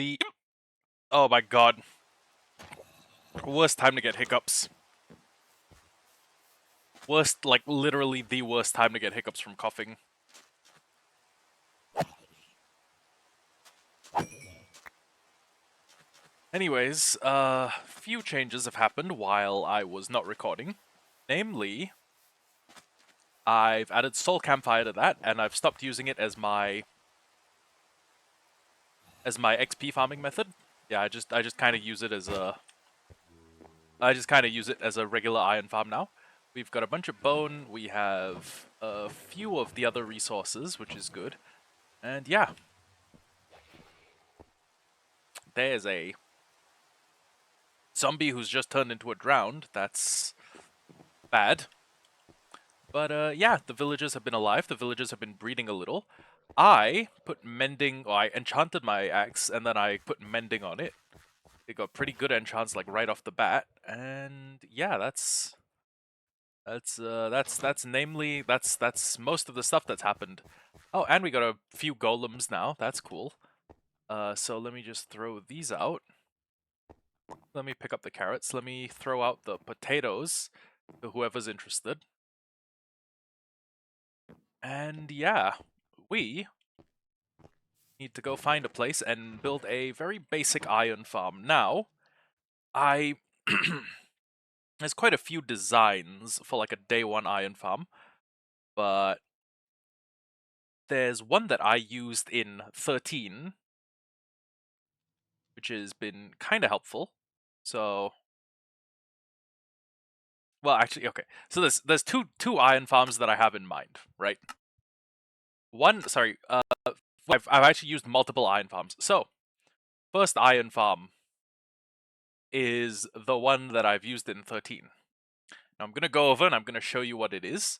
the... Oh my god. Worst time to get hiccups. Worst, like, literally the worst time to get hiccups from coughing. Anyways, few changes have happened while I was not recording. Namely, I've added Soul Campfire to that, and I've stopped using it as my XP farming method. Yeah, I just kind of use it as a regular iron farm now. We've got a bunch of bone. We have a few of the other resources, which is good. And yeah, there's a zombie who's just turned into a drowned. That's bad. But yeah, the villagers have been alive. The villagers have been breeding a little. I put mending, or I enchanted my axe, and then I put mending on it. It got pretty good enchants, like, right off the bat. And yeah, that's namely that's most of the stuff that's happened. Oh, and we got a few golems now. That's cool. So let me just throw these out. Let me pick up the carrots. Let me throw out the potatoes to whoever's interested. And yeah, we need to go find a place and build a very basic iron farm. Now, there's quite a few designs for like a day one iron farm, but there's one that I used in 13, which has been kind of helpful. So, well, actually, okay. So there's two iron farms that I have in mind, right? I've actually used multiple iron farms. So, first iron farm is the one that I've used in 13. Now I'm gonna go over and I'm gonna show you what it is.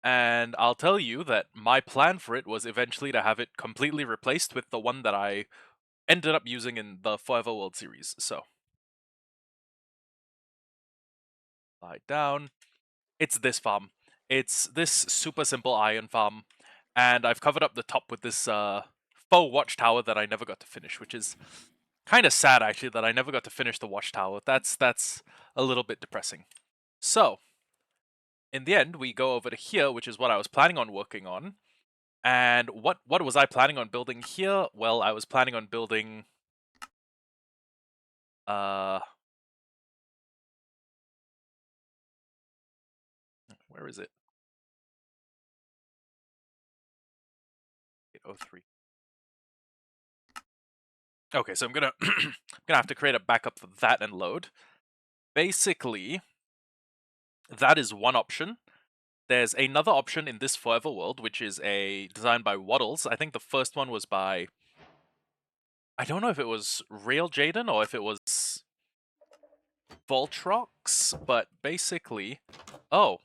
And I'll tell you that my plan for it was eventually to have it completely replaced with the one that I ended up using in the Forever World series. So, lie down. It's this farm. It's this super simple iron farm, and I've covered up the top with this faux watchtower that I never got to finish, which is kind of sad actually that I never got to finish the watchtower. That's a little bit depressing. So, in the end, we go over to here, which is what I was planning on working on. And what was I planning on building here? Well, I was planning on building where is it? 803. Okay, so I'm gonna gonna have to create a backup for that and load. Basically, that is one option. There's another option in this Forever World, which is a design by Waddles. I think the first one was by... I don't know if it was Rail Jaden or if it was Voltrox, but basically... Oh.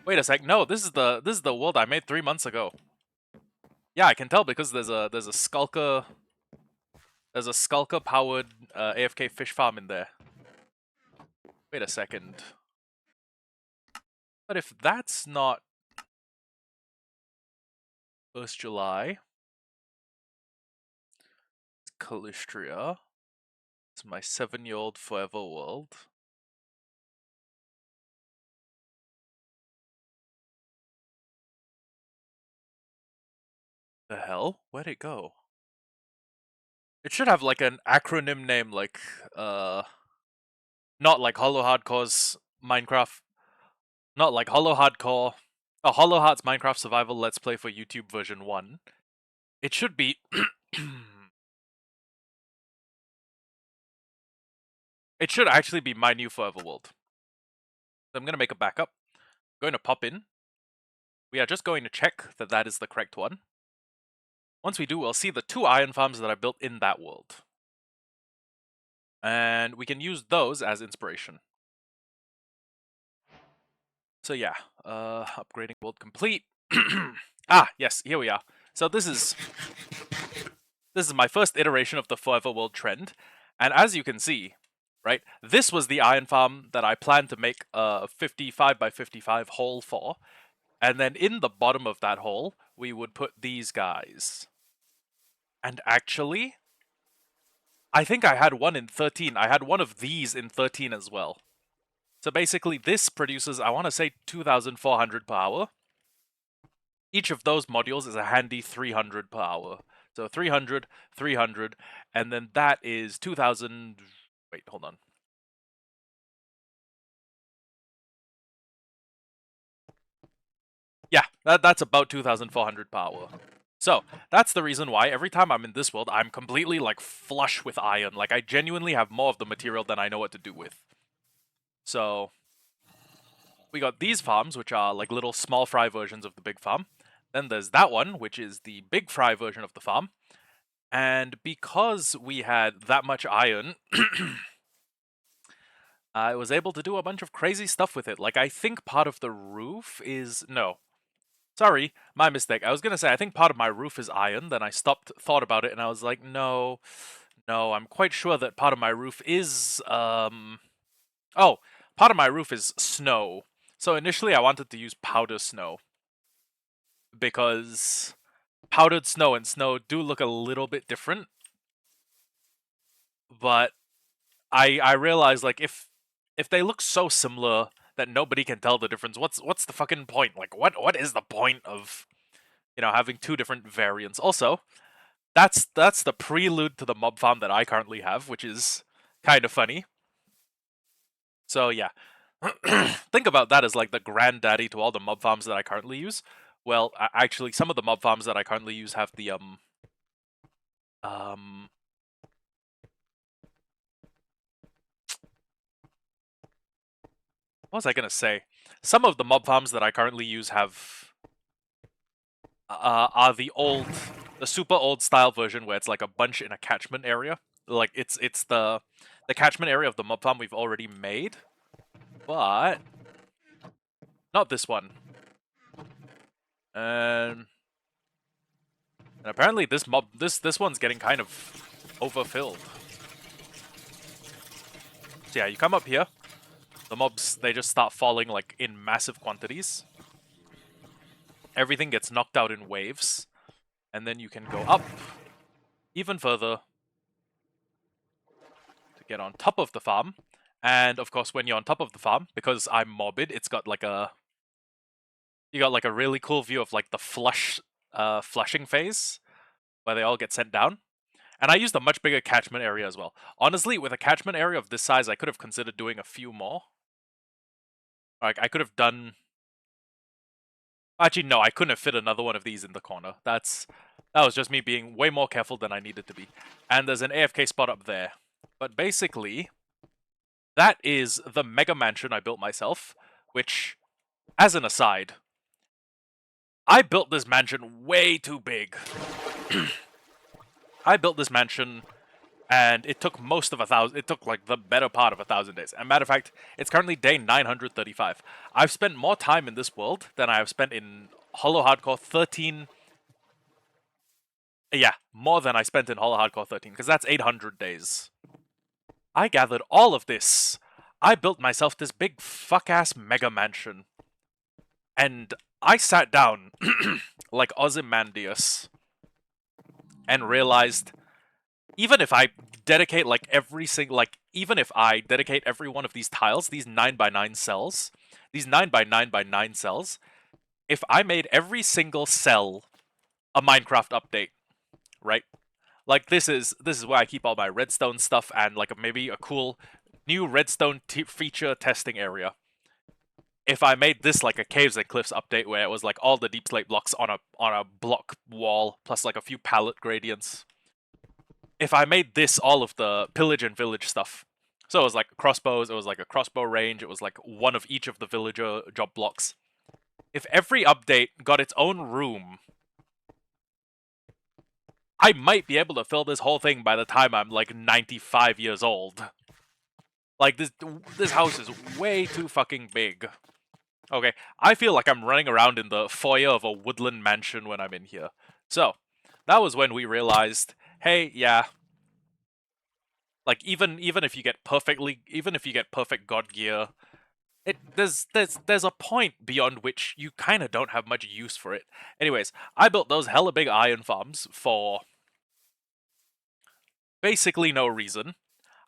Wait a sec, no, this is the world I made 3 months ago. Yeah, I can tell because there's a Skulker... There's a Skulker-powered AFK fish farm in there. Wait a second. But if that's not 1st July... Calistria. It's my 7-year-old Forever World. The hell? Where'd it go? It should have like an acronym name like, not like Hollow Hardcore's Minecraft. Not like Hollow Hardcore. Hollow Heart's Minecraft Survival Let's Play for YouTube version 1. It should be... It should actually be My New Forever World. So I'm going to make a backup. I'm going to pop in. We are just going to check that that is the correct one. Once we do, we'll see the 2 iron farms that I built in that world. And we can use those as inspiration. So yeah, upgrading world complete. Yes, here we are. So this is my first iteration of the Forever World trend. And as you can see, right, this was the iron farm that I planned to make a 55 by 55 hole for. And then in the bottom of that hole, we would put these guys. And actually, I think I had one in 13. I had one of these in 13 as well. So basically, this produces, I want to say, 2,400 per hour. Each of those modules is a handy 300 per hour. So 300, 300, and then that is 2,000... Wait, hold on. Yeah, that's about 2,400 per hour. So, that's the reason why every time I'm in this world, I'm completely, like, flush with iron. Like, I genuinely have more of the material than I know what to do with. So, we got these farms, which are, like, little small fry versions of the big farm. Then there's that one, which is the big fry version of the farm. And because we had that much iron, I was able to do a bunch of crazy stuff with it. Like, I think part of the roof is... No. Sorry, my mistake. I was gonna say, I think part of my roof is iron, then I thought about it, and I was like, no, I'm quite sure that part of my roof is, oh, part of my roof is snow. So initially I wanted to use powder snow, because powdered snow and snow do look a little bit different, but I realized, like, if they look so similar that nobody can tell the difference, what's the fucking point? Like, what is the point of, having two different variants? Also, that's the prelude to the mob farm that I currently have, which is kind of funny. So yeah, think about that as like the granddaddy to all the mob farms that I currently use. Well, actually, some of the mob farms that I currently use have the what was I gonna say? Some of the mob farms that I currently use have are the super old style version where it's like a bunch in a catchment area. Like it's the catchment area of the mob farm we've already made, but not this one. And apparently this one's getting kind of overfilled. So yeah, you come up here. The mobs, they just start falling like in massive quantities. Everything gets knocked out in waves. And then you can go up even further to get on top of the farm. And of course, when you're on top of the farm, because I'm morbid, it's got like you got like a really cool view of like the flushing phase where they all get sent down. And I used a much bigger catchment area as well. Honestly, with a catchment area of this size, I could have considered doing a few more. Like, I could have done... Actually, no, I couldn't have fit another one of these in the corner. That was just me being way more careful than I needed to be. And there's an AFK spot up there. But basically, that is the mega mansion I built myself, which, as an aside, I built this mansion way too big. I built this mansion, and it took it took like the better part of 1,000 days. And matter of fact, it's currently day 935. I've spent more time in this world than I have spent in Hollow Hardcore 13. Yeah, more than I spent in Hollow Hardcore 13, because that's 800 days. I gathered all of this. I built myself this big fuck-ass mega mansion. And I sat down, like Ozymandias, and realized, even if I dedicate like even if I dedicate every one of these tiles, these 9x9 cells, these 9x9x9 cells, if I made every single cell a Minecraft update, right? Like this is where I keep all my redstone stuff and like maybe a cool new redstone feature testing area. If I made this like a Caves and Cliffs update where it was like all the deep slate blocks on a block wall plus like a few palette gradients. If I made this all of the pillage and village stuff. So it was like crossbows, it was like a crossbow range, it was like one of each of the villager job blocks. If every update got its own room, I might be able to fill this whole thing by the time I'm like 95 years old. Like this house is way too fucking big. Okay, I feel like I'm running around in the foyer of a woodland mansion when I'm in here. So, that was when we realized, hey, yeah, like even if you get perfect god gear, there's a point beyond which you kind of don't have much use for it. Anyways, I built those hella big iron farms for basically no reason.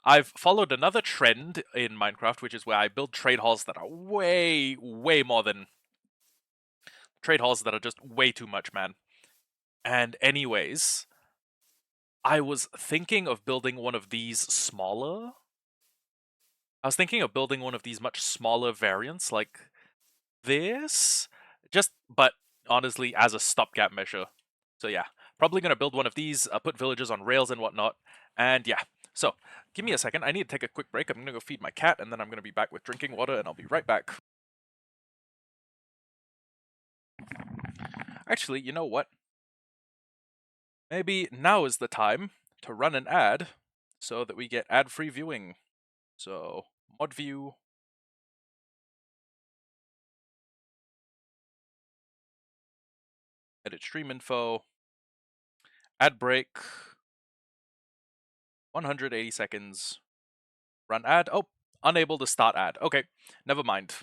I've followed another trend in Minecraft, which is where I build trade halls that are way more than trade halls that are just way too much, man. And anyways, I was thinking of building one of these smaller. I was thinking of building one of these much smaller variants like this, but honestly as a stopgap measure. So yeah, probably gonna build one of these, put villagers on rails and whatnot, and yeah. So, give me a second, I need to take a quick break, I'm gonna go feed my cat, and then I'm gonna be back with drinking water, and I'll be right back. Actually, you know what? Maybe now is the time to run an ad, so that we get ad-free viewing. So, mod view, edit stream info, ad break, 180 seconds, run ad. Oh, unable to start ad. Okay, never mind.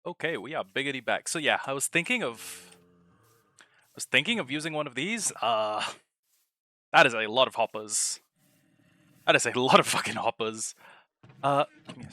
Okay, we are biggity back. So yeah, I was thinking of using one of these. That is a lot of hoppers. That is a lot of fucking hoppers. Give me a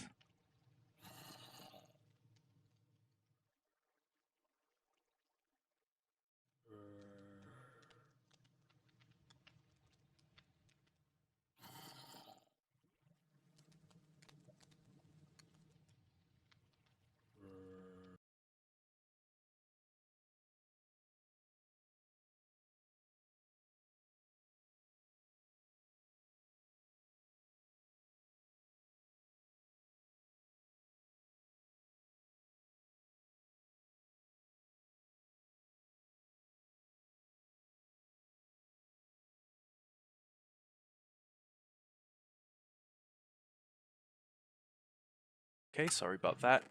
Okay, sorry about that.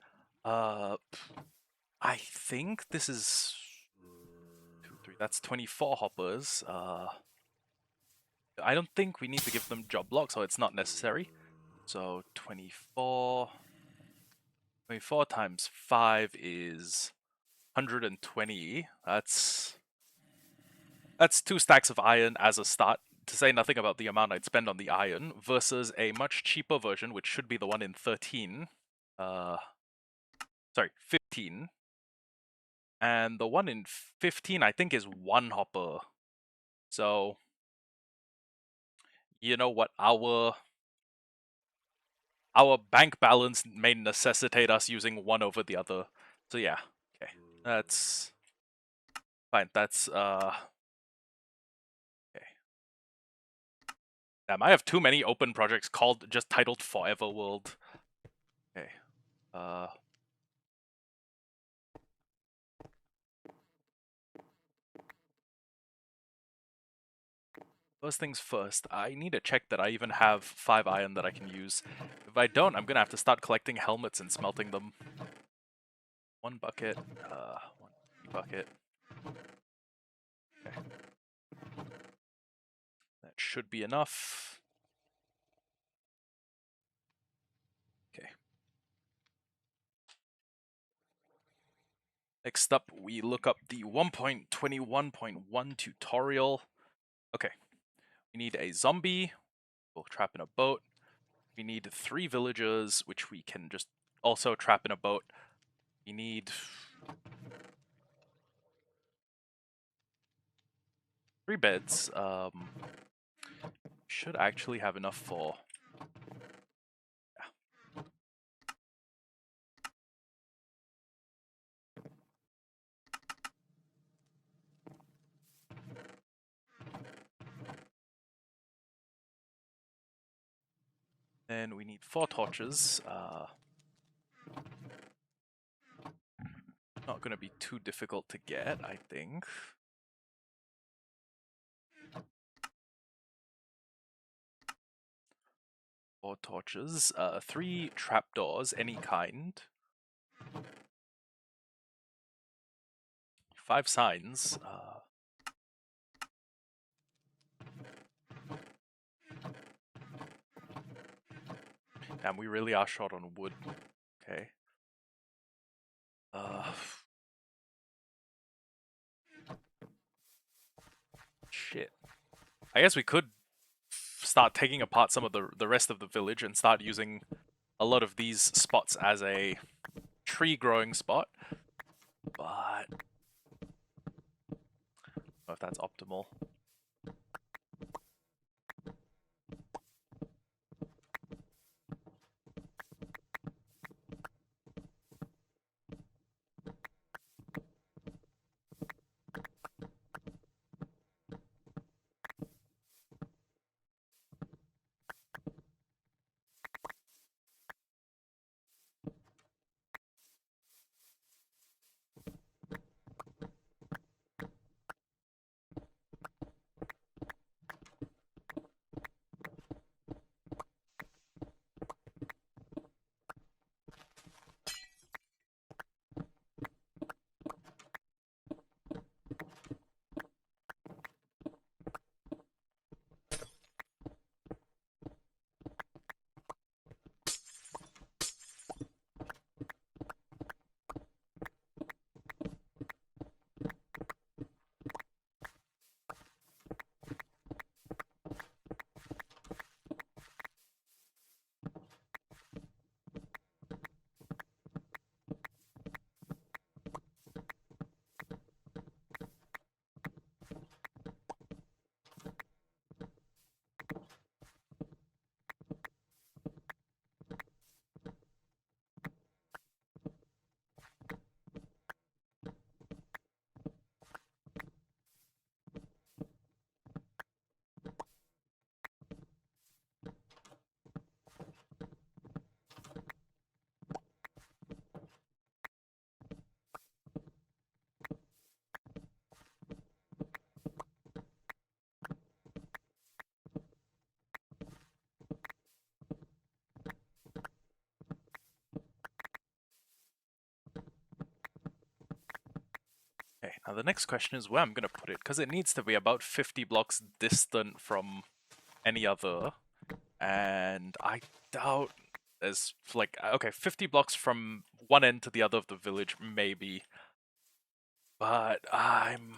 I think this is 2, 3. That's 24 hoppers. I don't think we need to give them job lock, so it's not necessary. So 24 times 5 is 120. That's 2 stacks of iron as a start, to say nothing about the amount I'd spend on the iron, versus a much cheaper version, which should be the one in 13. Sorry, 15. And the one in 15, I think, is 1 hopper. So, you know what? Our bank balance may necessitate us using one over the other. So yeah, okay. That's fine. That's okay. Damn, I have too many open projects just titled Forever World. Okay. First things first, I need to check that I even have 5 iron that I can use. If I don't, I'm gonna have to start collecting helmets and smelting them. 1 bucket, 1 bucket. Okay. That should be enough. Okay. Next up, we look up the 1.21.1 tutorial. Okay. We need a zombie. We'll trap in a boat. We need 3 villagers, which we can just also trap in a boat. We need 3 beds. Should actually have enough for... Yeah. Then we need 4 torches. Not going to be too difficult to get, I think. Four torches. 3 trapdoors, any kind. 5 signs. Damn, we really are short on wood. Okay. Shit. I guess we could start taking apart some of the rest of the village and start using a lot of these spots as a tree growing spot. But I don't know if that's optimal. Now the next question is where I'm gonna put it, because it needs to be about 50 blocks distant from any other, and I doubt there's like, okay, 50 blocks from one end to the other of the village, maybe, but I'm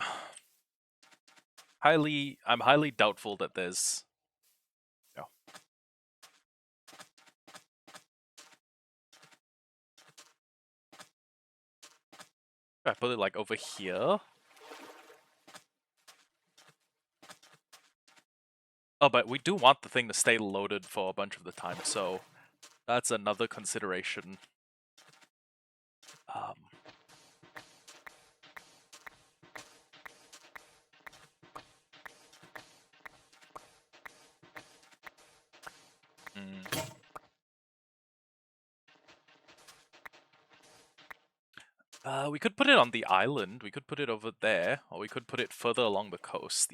highly doubtful that there's, you know, I put it like over here. Oh, but we do want the thing to stay loaded for a bunch of the time, so that's another consideration. We could put it on the island, we could put it over there, or we could put it further along the coast.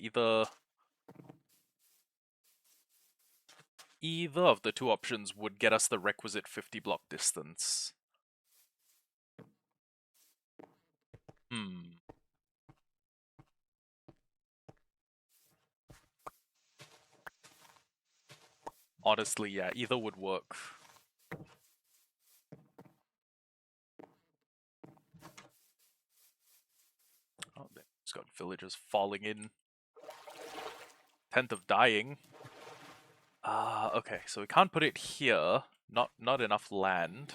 Either of the two options would get us the requisite 50 block distance. Honestly, yeah, either would work. Oh, it's got villagers falling in. 10th of dying. Okay, so we can't put it here. Not enough land.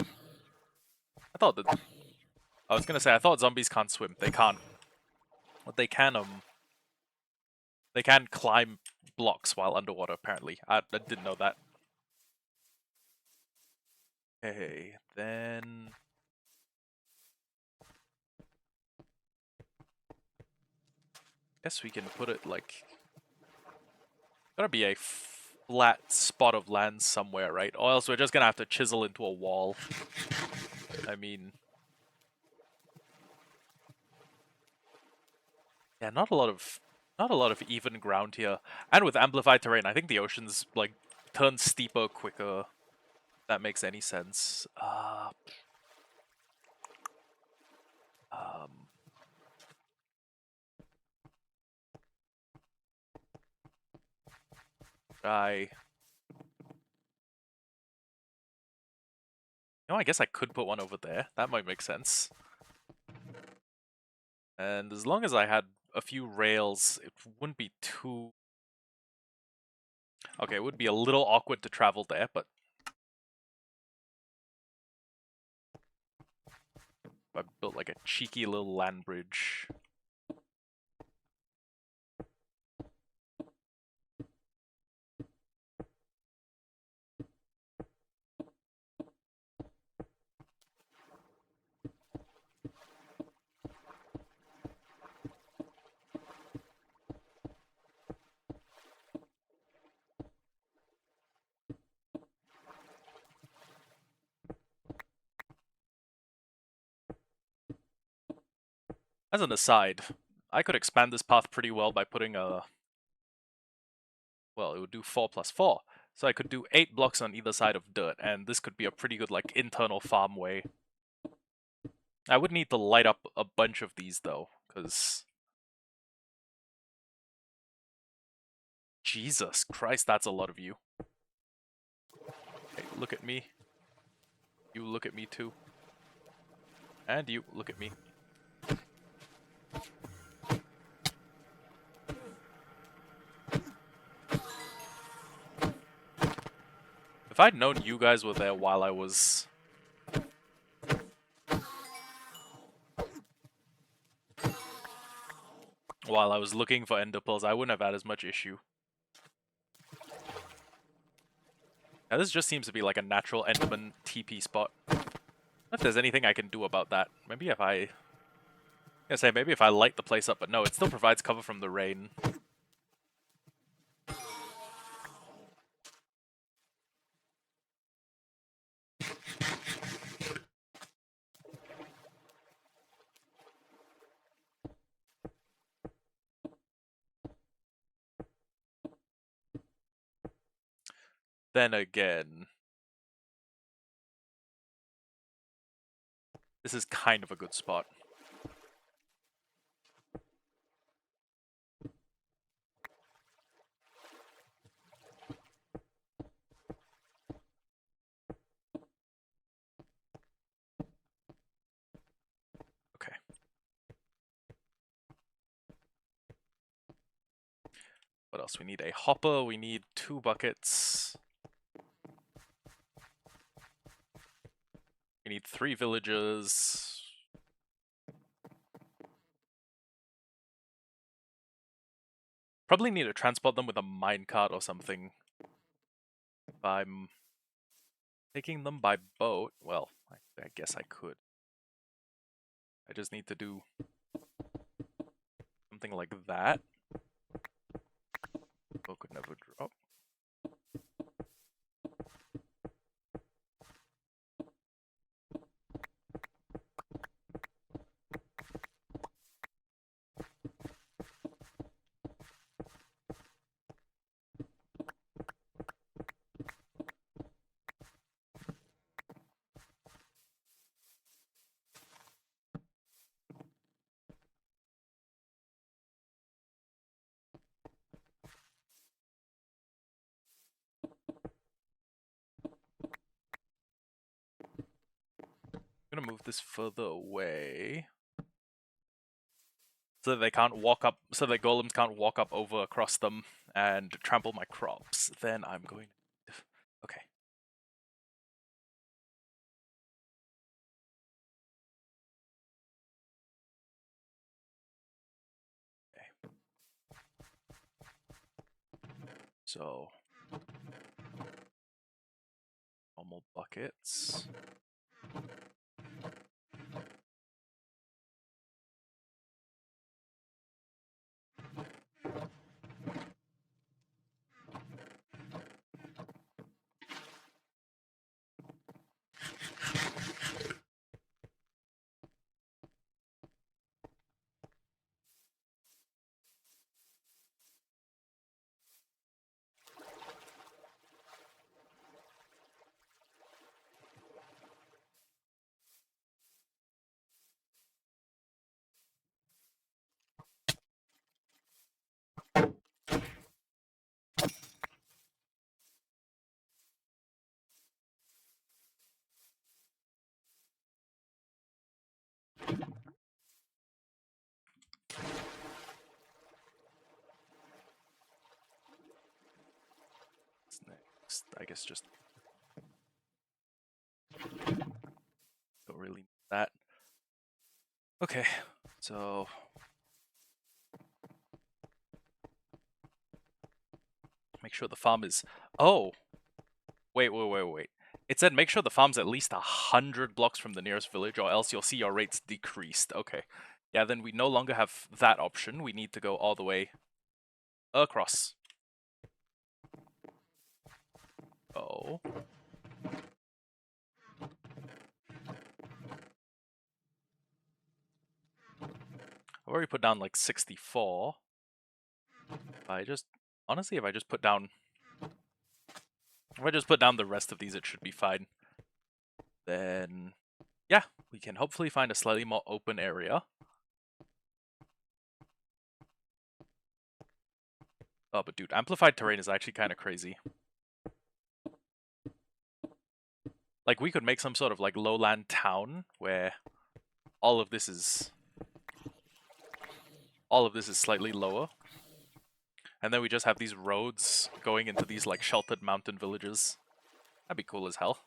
I was gonna say, I thought zombies can't swim. They can't. But they can climb blocks while underwater, apparently. I didn't know that. Okay, then guess we can put it like, gotta be a flat spot of land somewhere, right? Or else we're just gonna have to chisel into a wall. I mean, yeah, not a lot of even ground here. And with amplified terrain, I think the oceans like turn steeper quicker. If that makes any sense. I guess I could put one over there. That might make sense. And as long as I had a few rails, it wouldn't be too... Okay, it would be a little awkward to travel there, but... I built like a cheeky little land bridge. As an aside, I could expand this path pretty well by putting a... Well, it would do 4 plus 4. So I could do 8 blocks on either side of dirt, and this could be a pretty good, like, internal farm way. I would need to light up a bunch of these, though, because... Jesus Christ, that's a lot of you. Hey, look at me. You look at me, too. And you look at me. If I'd known you guys were there while I was... looking for ender pearls, I wouldn't have had as much issue. Now this just seems to be like a natural enderman TP spot. If there's anything I can do about that. Maybe if I... maybe if I light the place up, but no, it still provides cover from the rain. Then again... This is kind of a good spot. else? We need a hopper, we need 2 buckets. We need 3 villagers. Probably need to transport them with a minecart or something. If I'm taking them by boat, well, I guess I could. I just need to do something like that. Boat could never drop. I'm gonna move this further away. So that they can't walk up, so that golems can't walk up over across them and trample my crops. Then I'm going to... Okay. So... normal buckets. What's next? I guess just... don't really need that. Okay, so... make sure the farm is... oh! Wait. It said make sure the farm's at least 100 blocks from the nearest village, or else you'll see your rates decreased. Okay. Yeah, then we no longer have that option. We need to go all the way across. Oh. I've already put down like 64. Honestly, if I just put down the rest of these, it should be fine. Then, yeah, we can hopefully find a slightly more open area. Oh, but dude, amplified terrain is actually kind of crazy. Like, we could make some sort of, like, lowland town where all of this is slightly lower. And then we just have these roads going into these, like, sheltered mountain villages. That'd be cool as hell.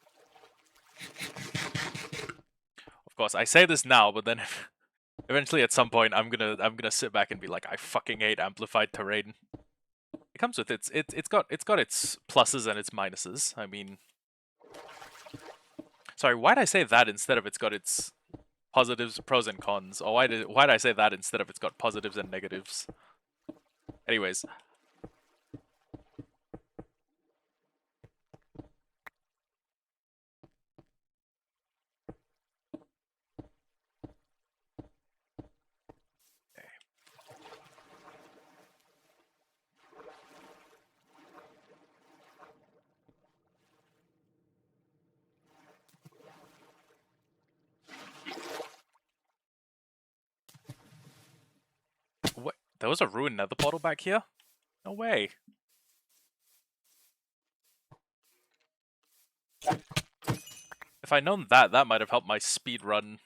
Of course, I say this now, but then eventually at some point I'm gonna sit back and be like, I fucking hate amplified terrain. It comes with it's got its pluses and its minuses. I mean, sorry, why'd I say that instead of it's got its positives, pros and cons? Or why'd I say that instead of it's got positives and negatives? Anyways. What? There was a ruined nether portal back here? No way. If I'd known that, that might have helped my speed run.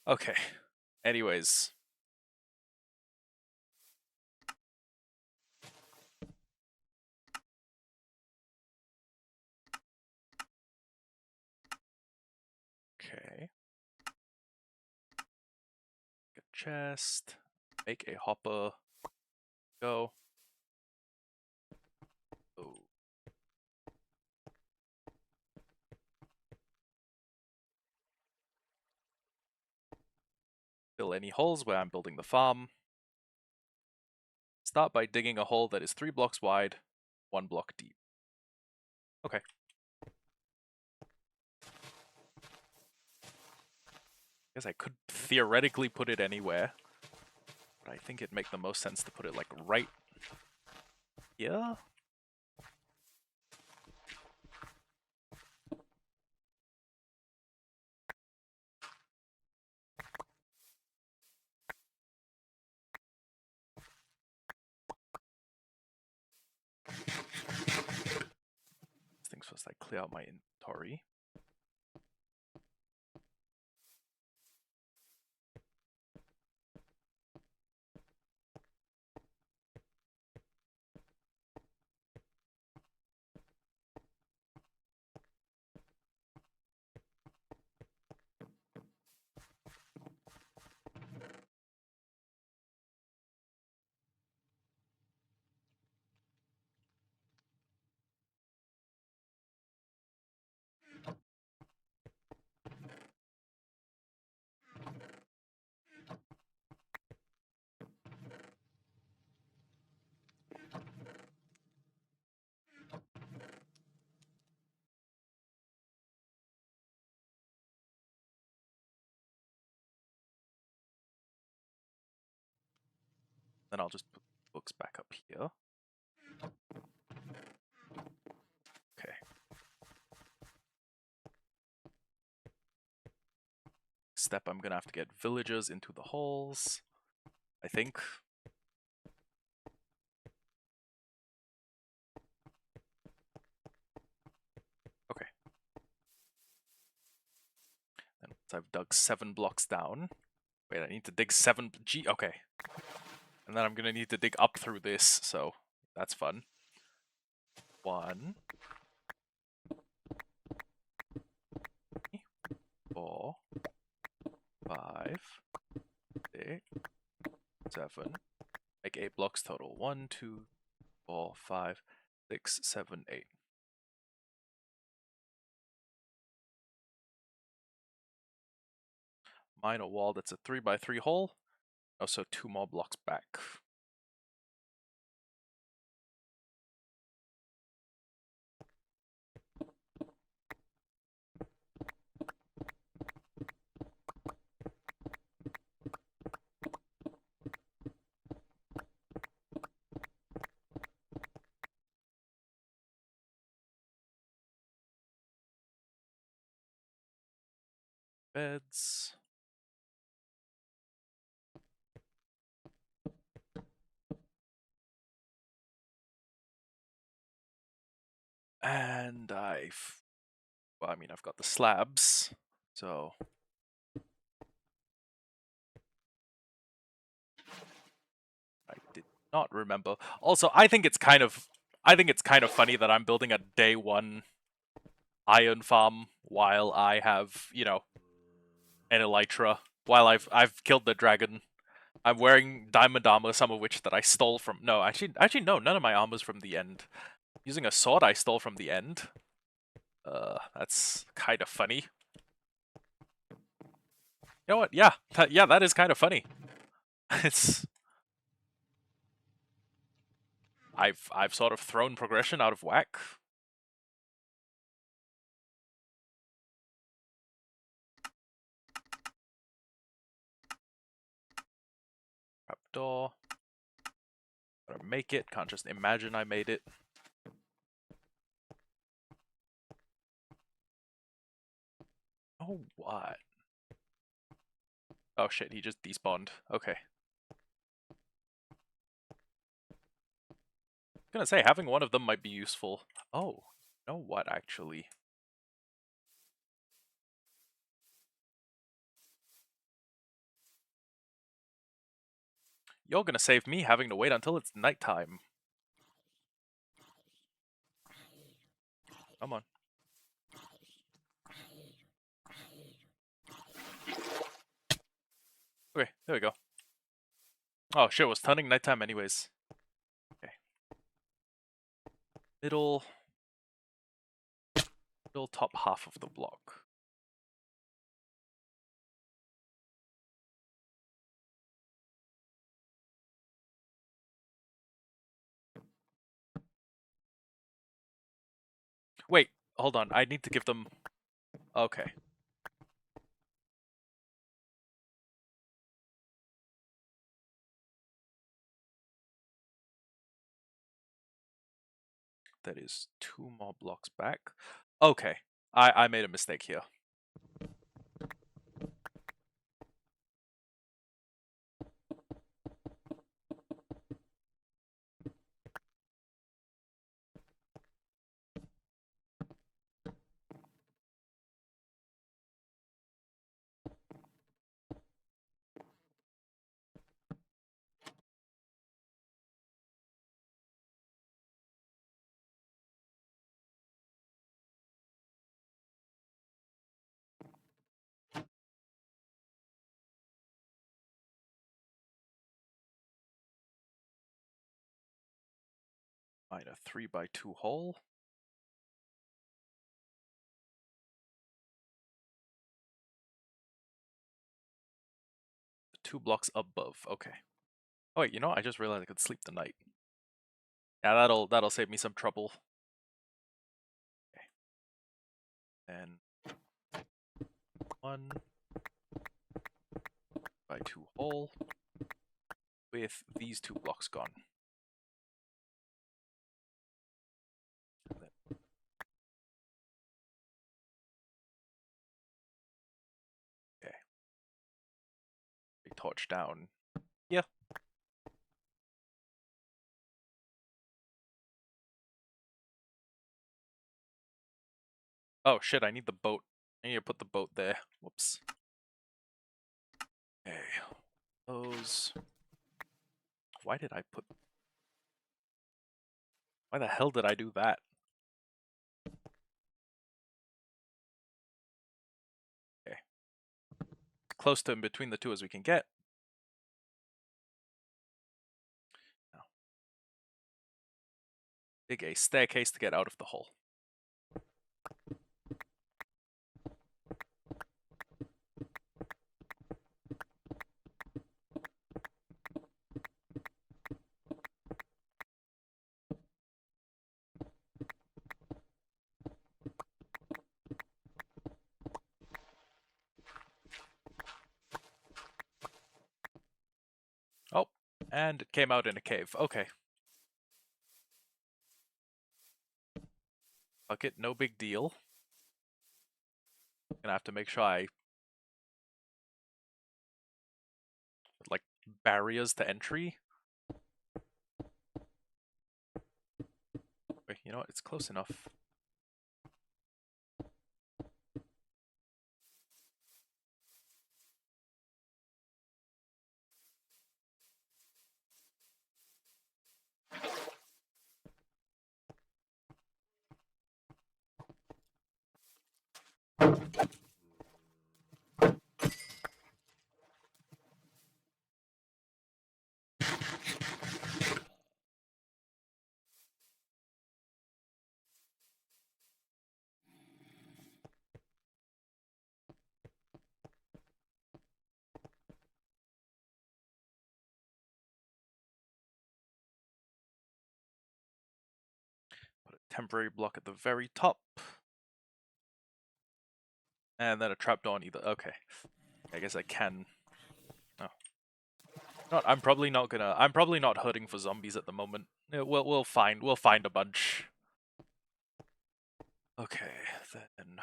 Okay. Anyways. chest. Make a hopper. Go. Oh. Fill any holes where I'm building the farm. Start by digging a hole that is 3 blocks wide, 1 block deep. Okay. Guess I could theoretically put it anywhere, but I think it'd make the most sense to put it like right here. Things first, I clear out my inventory. Then I'll just put books back up here. Okay. Step, I'm gonna have to get villagers into the holes, I think. Okay. Then once I've dug 7 blocks down, wait, I need to dig 7, okay. And then I'm gonna need to dig up through this, so that's fun. 1, 4, 5, 6, 7. Make 8 blocks total. 1, 2, 4, 5, 6, 7, 8. Mine a wall that's a 3x3 hole. Also 2 more blocks back. Beds. And well, I mean, I've got the slabs, so I did not remember. Also, I think it's kind of funny that I'm building a day 1 iron farm while I have, you know, an elytra. While I've killed the dragon. I'm wearing diamond armor, some of which that I stole from. No, actually, no. None of my armor's from the end. Using a sword I stole from the end. That's kind of funny. You know what? Yeah, that is kind of funny. It's I've sort of thrown progression out of whack. Trapdoor. Gotta make it. Can't just imagine I made it. Oh, what? Oh shit, he just despawned. Okay. I'm gonna say, having one of them might be useful. Oh, you know what, actually? You're gonna save me having to wait until it's nighttime. Come on. Okay, there we go. Oh shit, it was turning nighttime anyways. Okay. Middle top half of the block. Wait, hold on. I need to give them... Okay. That is 2 more blocks back. Okay. I made a mistake here. Find a 3x2 hole. The 2 blocks above. Okay. Oh wait, you know what? I just realized I could sleep the night. Yeah, that'll save me some trouble. Okay. And 1 by 2 hole with these 2 blocks gone. Okay. Torch down. Yeah. Oh shit, I need the boat. I need to put the boat there. Whoops. Okay. Those... Why did I put... Why the hell did I do that? Okay. Close to in between the two as we can get. Now, dig a staircase to get out of the hole. Oh, and it came out in a cave. Okay. Fuck it, no big deal. Gonna have to make sure I... like, barriers to entry. Wait, you know what? It's close enough. Put a temporary block at the very top. And then a trapdoor on either. Okay. I guess I can... Oh. Not, I'm probably not gonna... I'm probably not hurting for zombies at the moment. We'll find a bunch. Okay, then...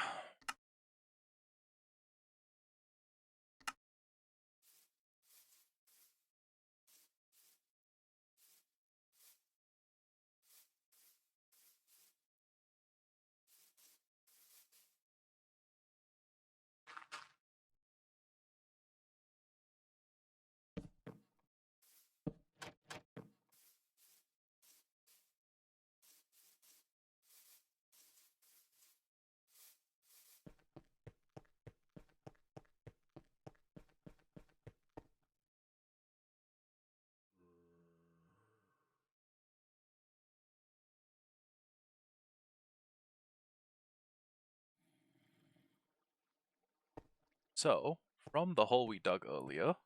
So, from the hole we dug earlier,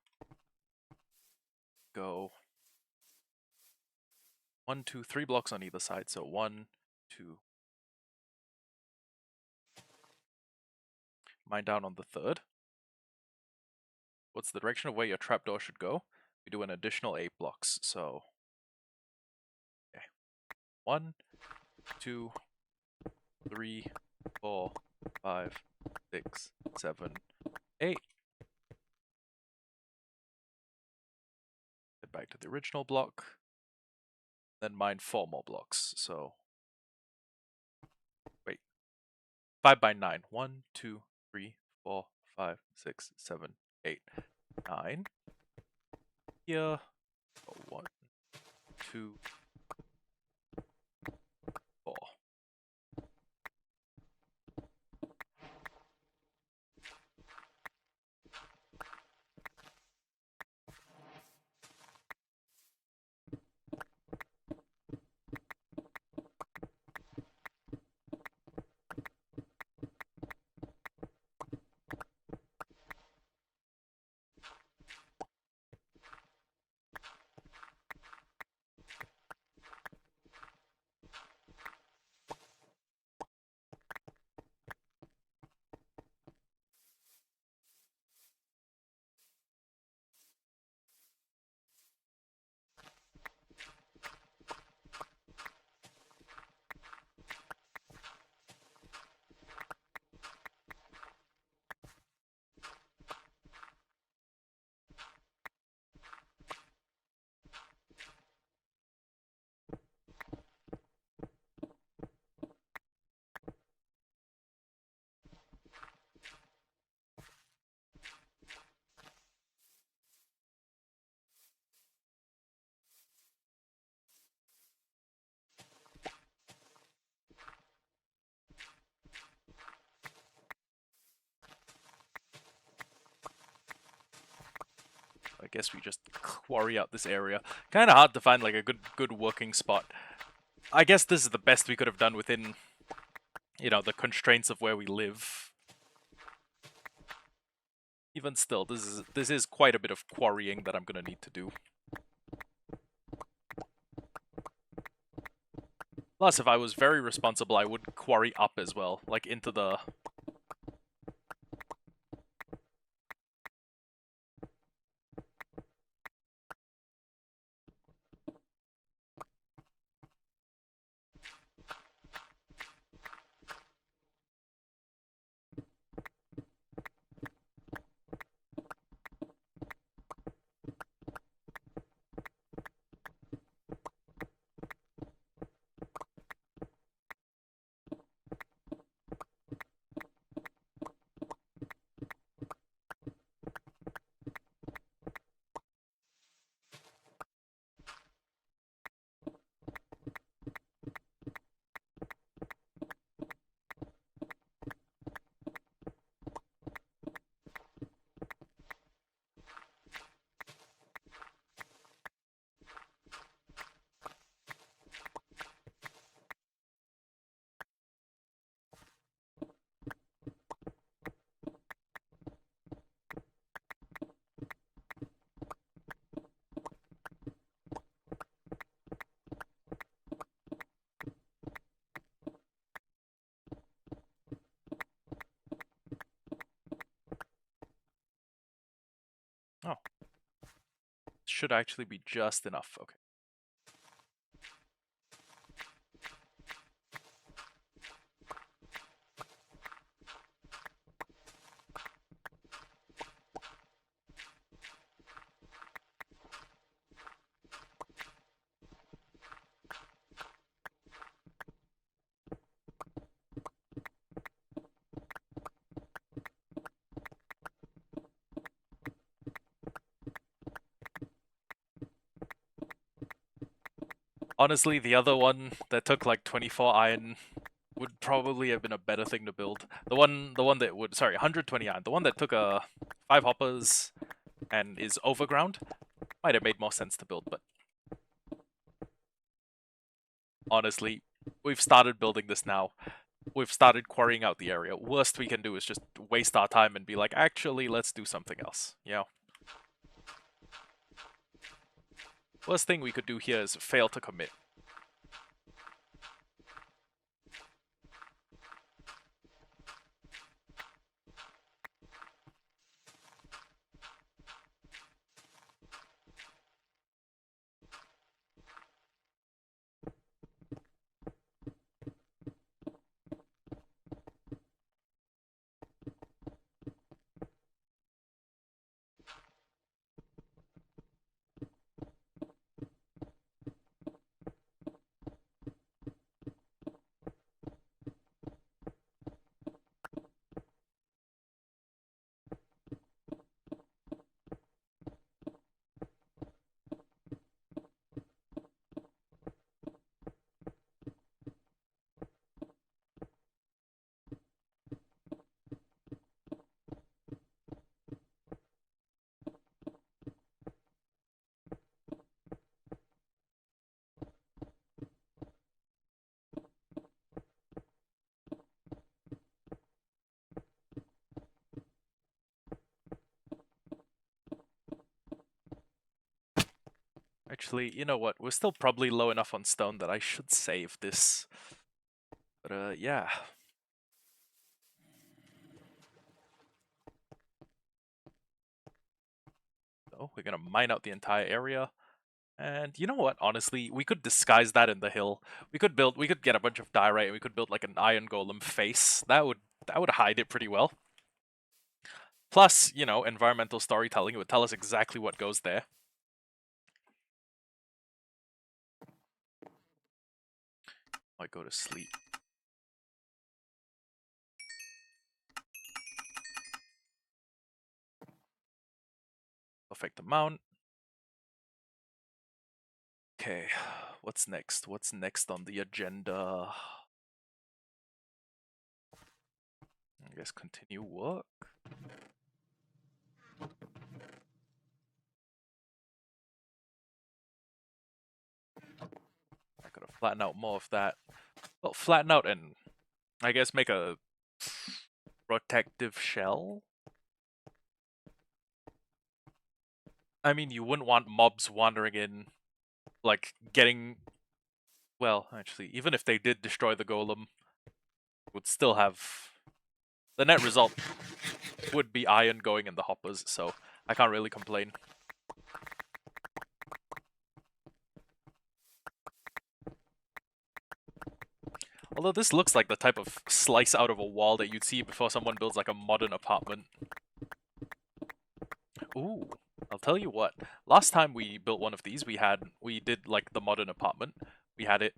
go 1, 2, 3 blocks on either side. So 1, 2. Mine down on the third. What's the direction of where your trapdoor should go? We do an additional 8 blocks. So, okay. 1, 2, 3, 4, 5, 6, 7, 8. Head back to the original block. Then mine 4 more blocks. So, wait. 5 by 9. 1, 2, 3, 4, 5, 6, 7, 8, 9. Here. 1, 2, 4. I guess we just quarry out this area. Kind of hard to find like a good working spot. I guess this is the best we could have done within, you know, the constraints of where we live. Even still, this is quite a bit of quarrying that I'm gonna need to do. Plus, if I was very responsible, I would quarry up as well, like into the... Oh. Should actually be just enough. Okay. Honestly, the other one that took like 24 iron would probably have been a better thing to build. The one that would, sorry, 120 iron. The one that took 5 hoppers and is overground might have made more sense to build, but honestly, we've started building this now. we've started quarrying out the area. Worst we can do is just waste our time and be like, actually, let's do something else. You know? Worst thing we could do here is fail to commit. Actually, you know what? We're still probably low enough on stone that I should save this. But, yeah. So, we're gonna mine out the entire area. And you know what? Honestly, we could disguise that in the hill. We could get a bunch of diorite, and we could build like an iron golem face. That would hide it pretty well. Plus, you know, environmental storytelling. It would tell us exactly what goes there. Might go to sleep. Perfect amount. Okay, what's next? What's next on the agenda? I guess continue work. I gotta flatten out more of that. Well, flatten out and I guess make a protective shell. I mean, you wouldn't want mobs wandering in, like getting. Well, actually, even if they did destroy the golem, would still have the net result would be iron going in the hoppers. So I can't really complain. Although this looks like the type of slice out of a wall that you'd see before someone builds like a modern apartment. Ooh, I'll tell you what. Last time we built one of these, we did like the modern apartment. We had it,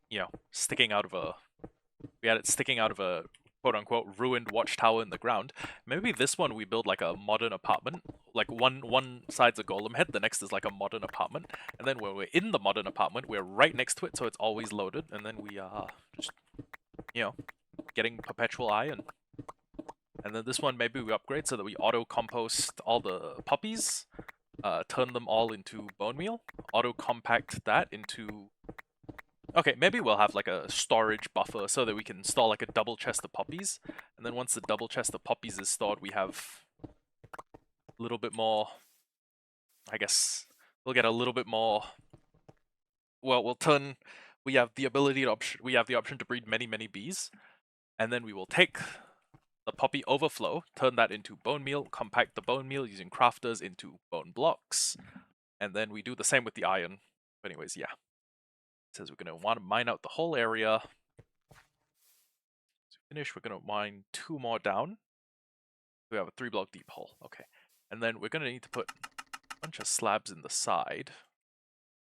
you know, sticking out of a quote unquote ruined watchtower in the ground. Maybe this one we build like a modern apartment. Like one side's a golem head, the next is like a modern apartment, and then when we're in the modern apartment, we're right next to it, so it's always loaded, and then we are just, you know, getting perpetual iron. And then this one maybe we upgrade so that we auto compost all the puppies, turn them all into bone meal, auto compact that into. Okay, maybe we'll have like a storage buffer so that we can store like a double chest of poppies, and then once the double chest of poppies is stored, we have a little bit more. I guess we'll get a little bit more. Well, we'll turn. We have the ability to we have the option to breed many bees, and then we will take the poppy overflow, turn that into bone meal, compact the bone meal using crafters into bone blocks, and then we do the same with the iron. But anyways, yeah. It says we're going to want to mine out the whole area. To finish, we're going to mine 2 more down. We have a 3-block deep hole. Okay. And then we're going to need to put a bunch of slabs in the side.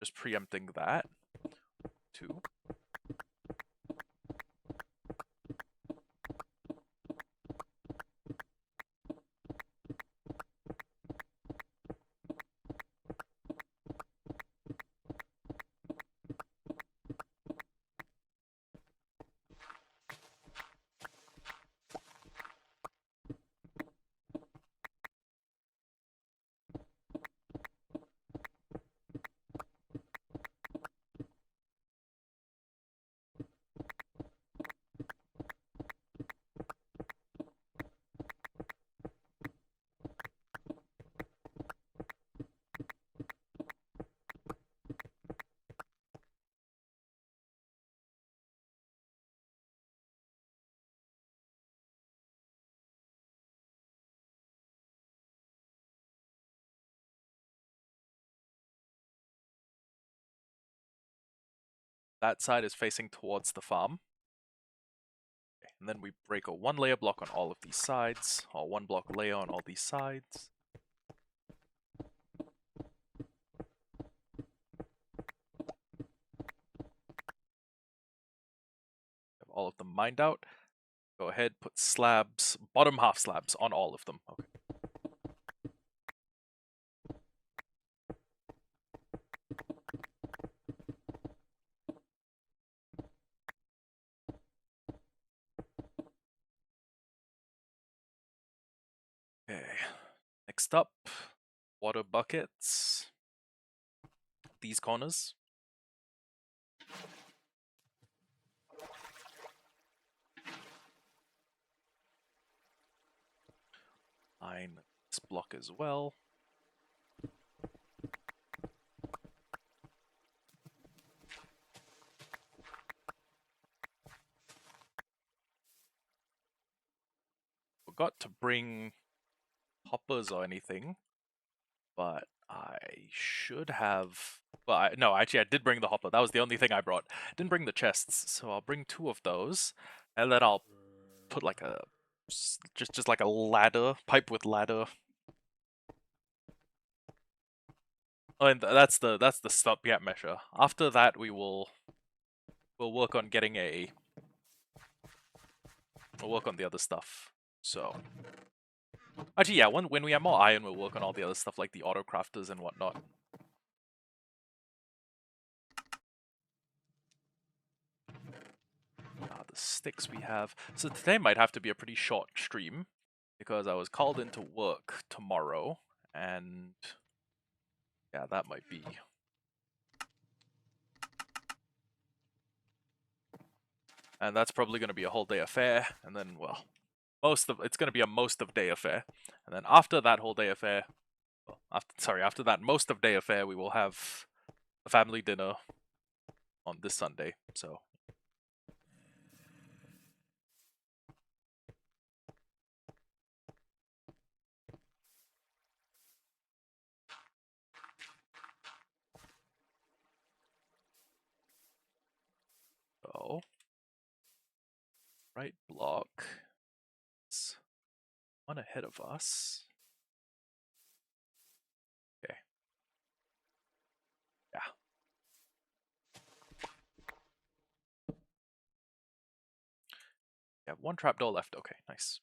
Just preempting that. 2. That side is facing towards the farm. Okay, and then we break a 1-layer block on all of these sides, or 1-block layer on all these sides. Have all of them mined out. Go ahead, put slabs, bottom half slabs on all of them. Okay. Okay. Next up, water buckets. These corners. Line this block as well. Forgot to bring hoppers or anything, but I should have. Well, no, actually, I did bring the hopper. That was the only thing I brought. Didn't bring the chests, so I'll bring 2 of those, and then I'll put like a just like a ladder, pipe with ladder. Oh, and that's the stopgap measure. After that, we'll work on getting a. We'll work on the other stuff. So. Actually, yeah, when we have more iron, we'll work on all the other stuff like the auto crafters and whatnot. The sticks we have. So today might have to be a pretty short stream because I was called into work tomorrow, and yeah, that might be. And that's probably going to be a whole day affair, and then, well, it's going to be a most of day affair, and then after that whole day affair, well, after that most of day affair, we will have a family dinner on this Sunday. So. So, right block is one ahead of us. Okay. Yeah. We have 1 trapdoor left. Okay, nice.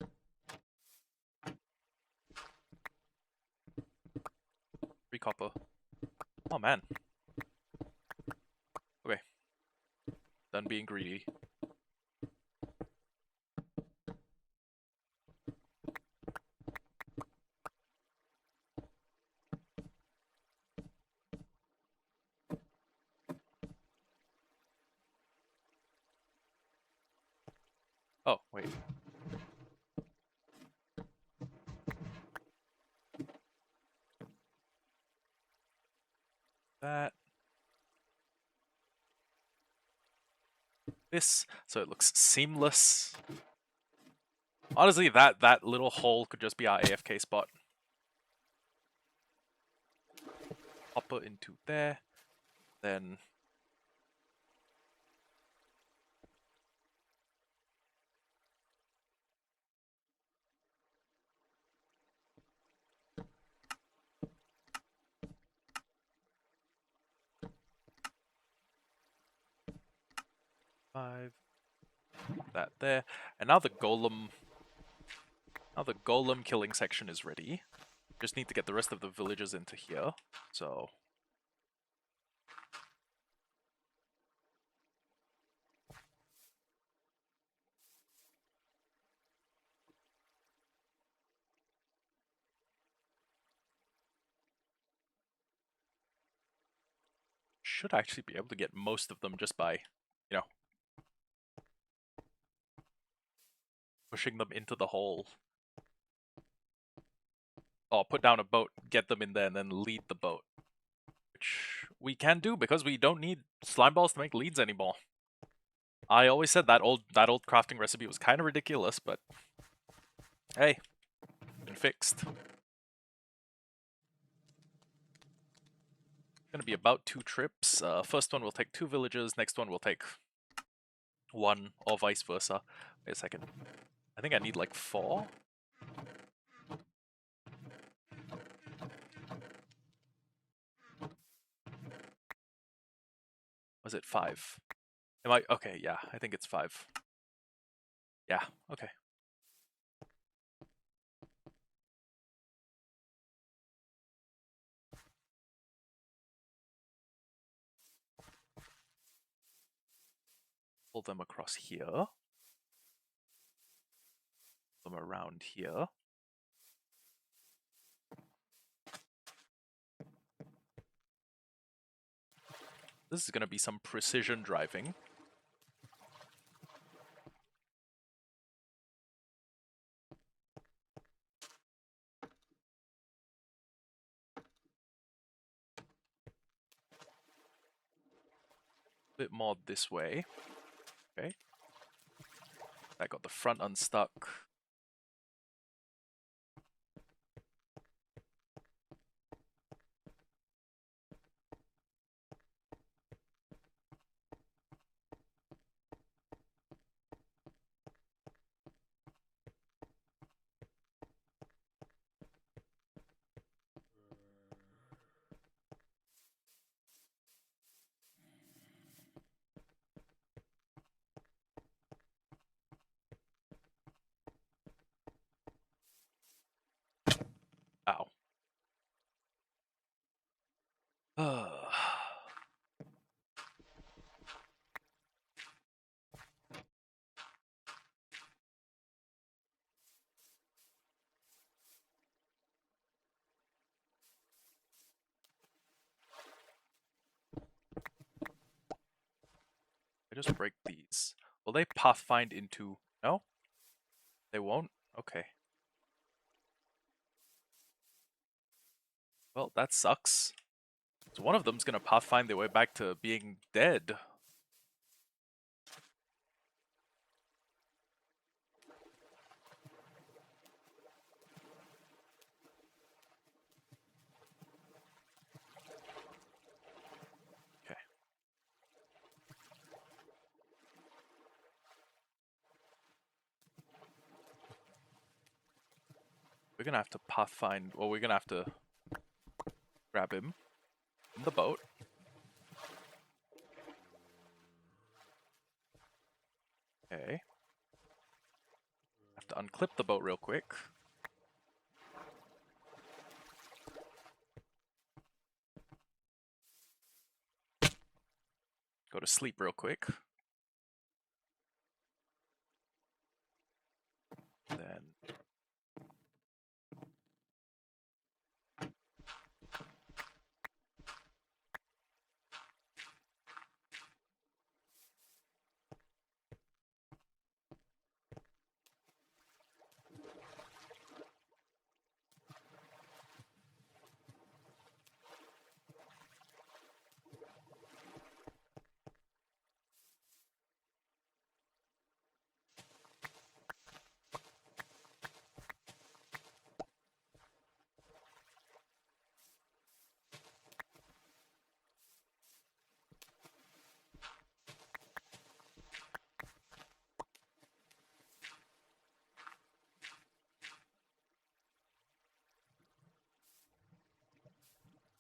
3 copper. Oh man. Okay. Done being greedy. Oh, wait. That. This, so it looks seamless. Honestly, that little hole could just be our AFK spot. Hopper into there, then. Five. That there, and now the golem. Now the golem killing section is ready. Just need to get the rest of the villagers into here. So. Should actually be able to get most of them just by, you know, pushing them into the hole. Or put down a boat, get them in there, and then lead the boat. Which we can do because we don't need slime balls to make leads anymore. I always said that old crafting recipe was kind of ridiculous, but hey, been fixed. Gonna be about 2 trips. First one will take 2 villages, next one will take 1, or vice versa. Wait a second. I think I need like 4. Was it 5? Am I okay? Yeah, I think it's 5. Yeah, okay. Pull them across here. Pull them around here. This is gonna be some precision driving. Bit more this way. Okay. I got the front unstuck. Ow. I just break these. Will they pathfind into... No? They won't? Okay. Well, that sucks. So one of them's gonna pathfind their way back to being dead. Okay. We're gonna have to pathfind... Well, we're gonna have to grab him in the boat. Okay. Have to unclip the boat real quick. Go to sleep real quick. Then...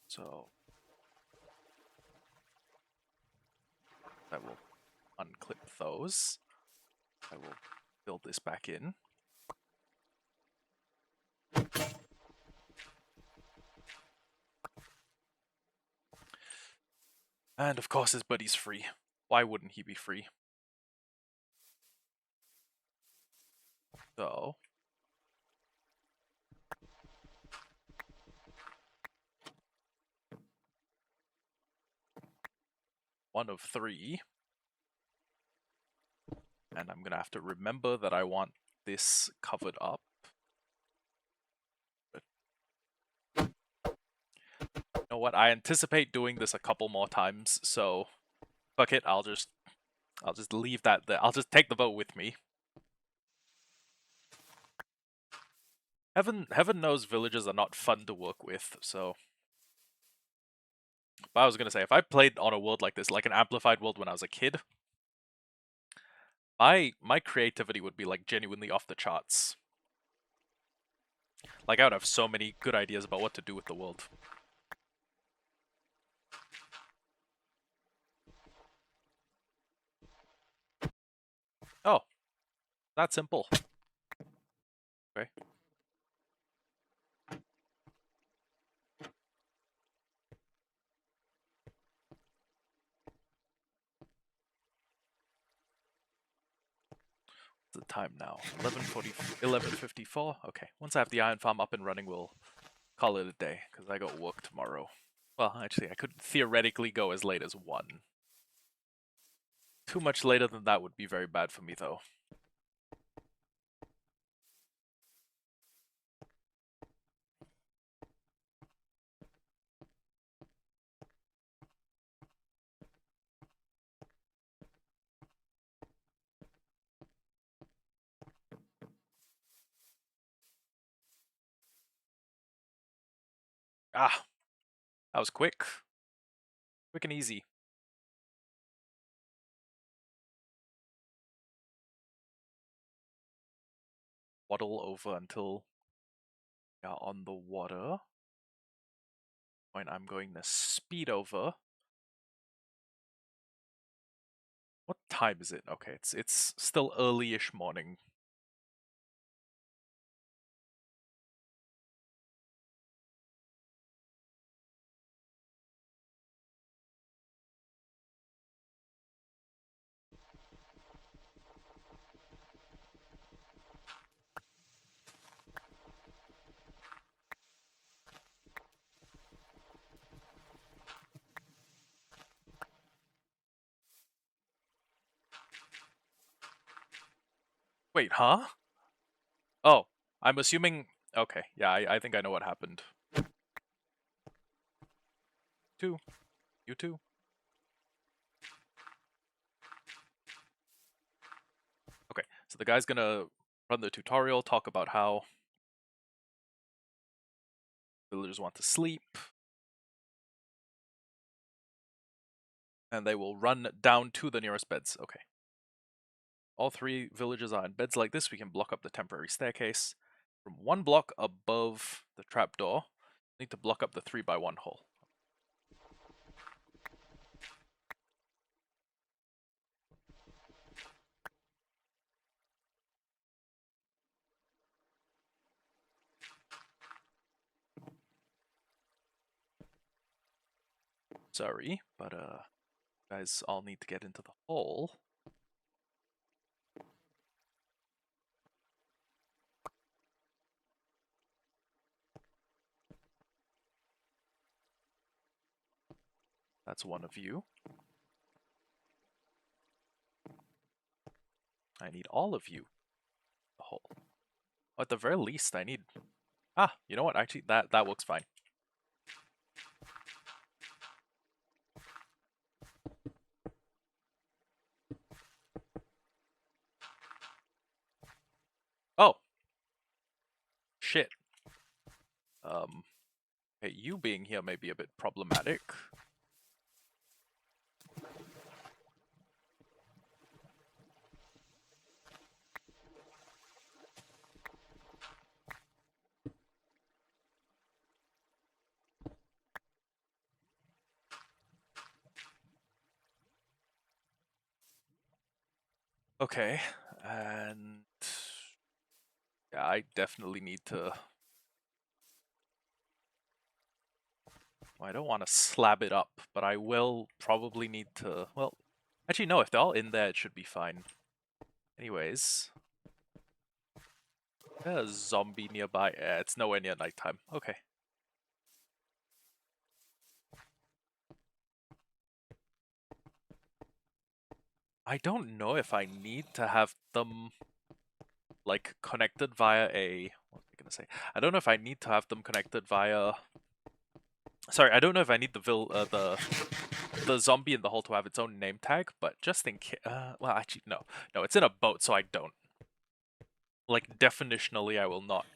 So... I will unclip those. I will build this back in. And of course his buddy's free. Why wouldn't he be free? So... one of 3. And I'm gonna have to remember that I want this covered up. But you know what? I anticipate doing this a couple more times, so fuck it. I'll just leave that there. I'll just take the boat with me. Heaven knows villagers are not fun to work with, so... But I was gonna say, if I played on a world like this, like an amplified world when I was a kid, my creativity would be like genuinely off the charts. Like I would have so many good ideas about what to do with the world. Oh, that's simple. Okay. The time now 11:54. Okay, once I have the iron farm up and running, we'll call it a day because I got work tomorrow. Well, actually, I could theoretically go as late as 1. Too much later than that would be very bad for me, though. Ah, that was quick. Quick and easy. Waddle over until we are on the water. Point I'm going to speed over. What time is it? Okay, it's still early-ish morning. Wait, huh? Oh, I'm assuming... Okay, yeah, I think I know what happened. You too. Okay, so the guy's gonna run the tutorial, talk about how villagers want to sleep, and they will run down to the nearest beds. Okay. All 3 villages are in beds like this. We can block up the temporary staircase. From 1 block above the trapdoor, need to block up the 3x1 hole. Sorry, but guys all need to get into the hole. That's 1 of you. I need all of you. The hole. Or at the very least, I need... Ah, you know what? Actually, that works fine. Oh! Shit. Hey, you being here may be a bit problematic. Okay, and... Yeah, I definitely need to... Well, I don't want to slab it up, but I will probably need to... Well, actually no, if they're all in there, it should be fine. Anyways... There's a zombie nearby. Yeah, it's nowhere near nighttime. Okay. I don't know if I need to have them like connected via a... What was I gonna say? I don't know if I need to have them connected via... Sorry, I don't know if I need the zombie in the hole to have its own name tag, but just in case... well, actually, no. No, it's in a boat, so I don't. Like, definitionally, I will not.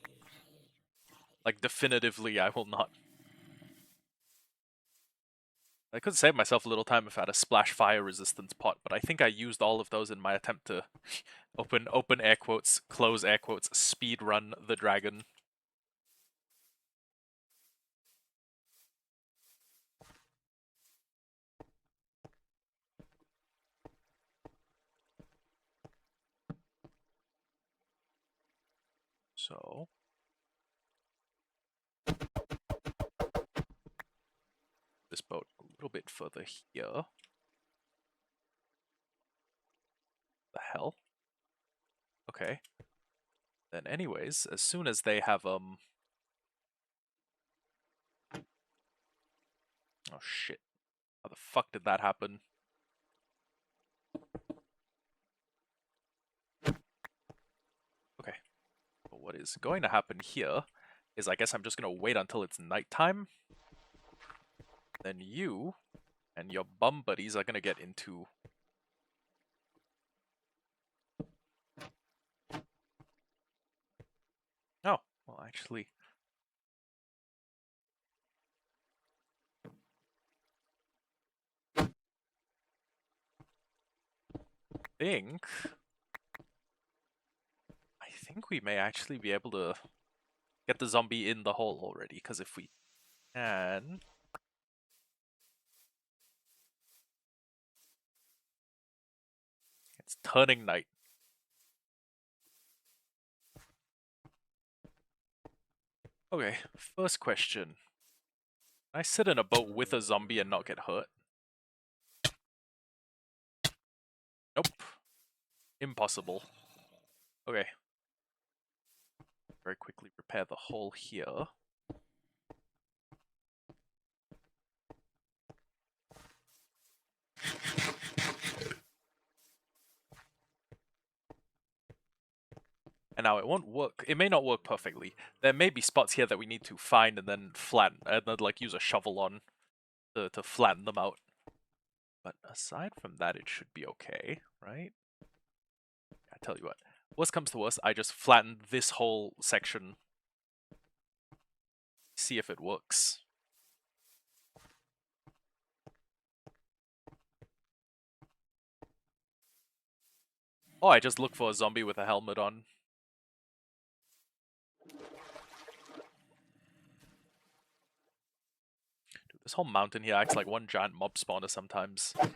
Like, definitively, I will not. I could save myself a little time if I had a splash fire resistance pot, but I think I used all of those in my attempt to open air quotes, close air quotes, speed run the dragon. So this boat a little bit further here. The hell? Okay. Then anyways, as soon as they have oh shit. How the fuck did that happen? Okay. But what is going to happen here is I guess I'm just gonna wait until it's nighttime. Then you and your bum buddies are gonna get into oh, well actually I think we may actually be able to get the zombie in the hole already, because if we can... It's turning night. Okay, first question. Can I sit in a boat with a zombie and not get hurt? Nope. Impossible. Okay. Very quickly repair the hole here. And now it won't work. It may not work perfectly. There may be spots here that we need to find and then flatten, and then like use a shovel on to flatten them out. But aside from that, it should be okay, right? I tell you what. Worst comes to worst, I just flatten this whole section. See if it works. Oh, I just look for a zombie with a helmet on. Dude, this whole mountain here acts like one giant mob spawner sometimes. Oh,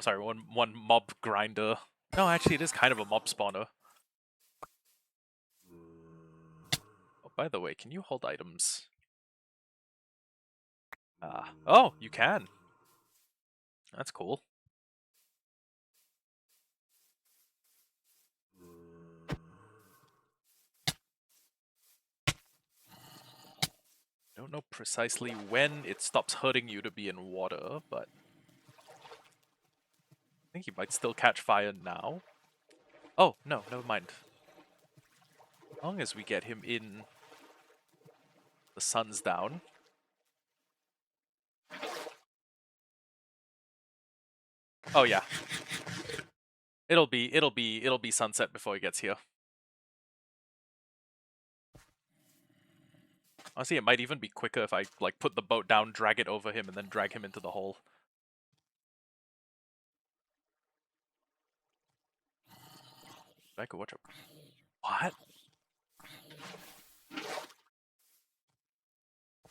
sorry, one mob grinder. No, actually, it is kind of a mob spawner. Oh, by the way, can you hold items? Oh, you can. That's cool. I don't know precisely when it stops hurting you to be in water, but I think he might still catch fire now. Oh, no, never mind. As long as we get him in, the sun's down. Oh yeah. It'll be sunset before he gets here. Honestly, it might even be quicker if I like put the boat down, drag it over him, and then drag him into the hole. I could watch it. What?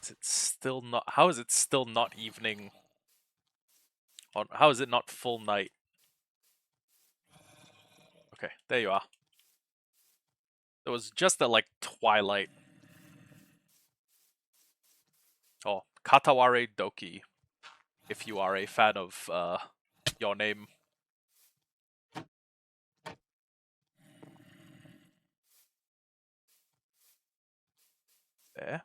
Is it still not? How is it still not evening? How is it not full night? Okay, there you are. It was just at like twilight. Oh, Kataware Doki. If you are a fan of Your Name. There.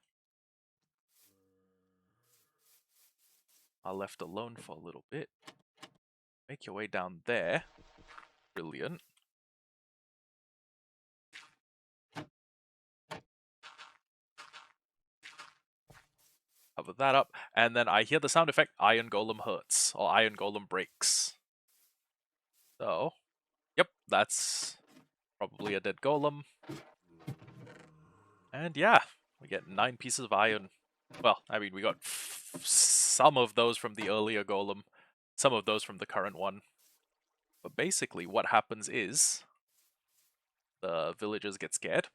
Are left alone for a little bit. Make your way down there. Brilliant. Cover that up, and then I hear the sound effect Iron Golem hurts, or Iron Golem breaks. So, yep, that's probably a dead golem. And yeah, we get 9 pieces of iron. Well, I mean, we got some of those from the earlier golem, some of those from the current one. But basically, what happens is the villagers get scared.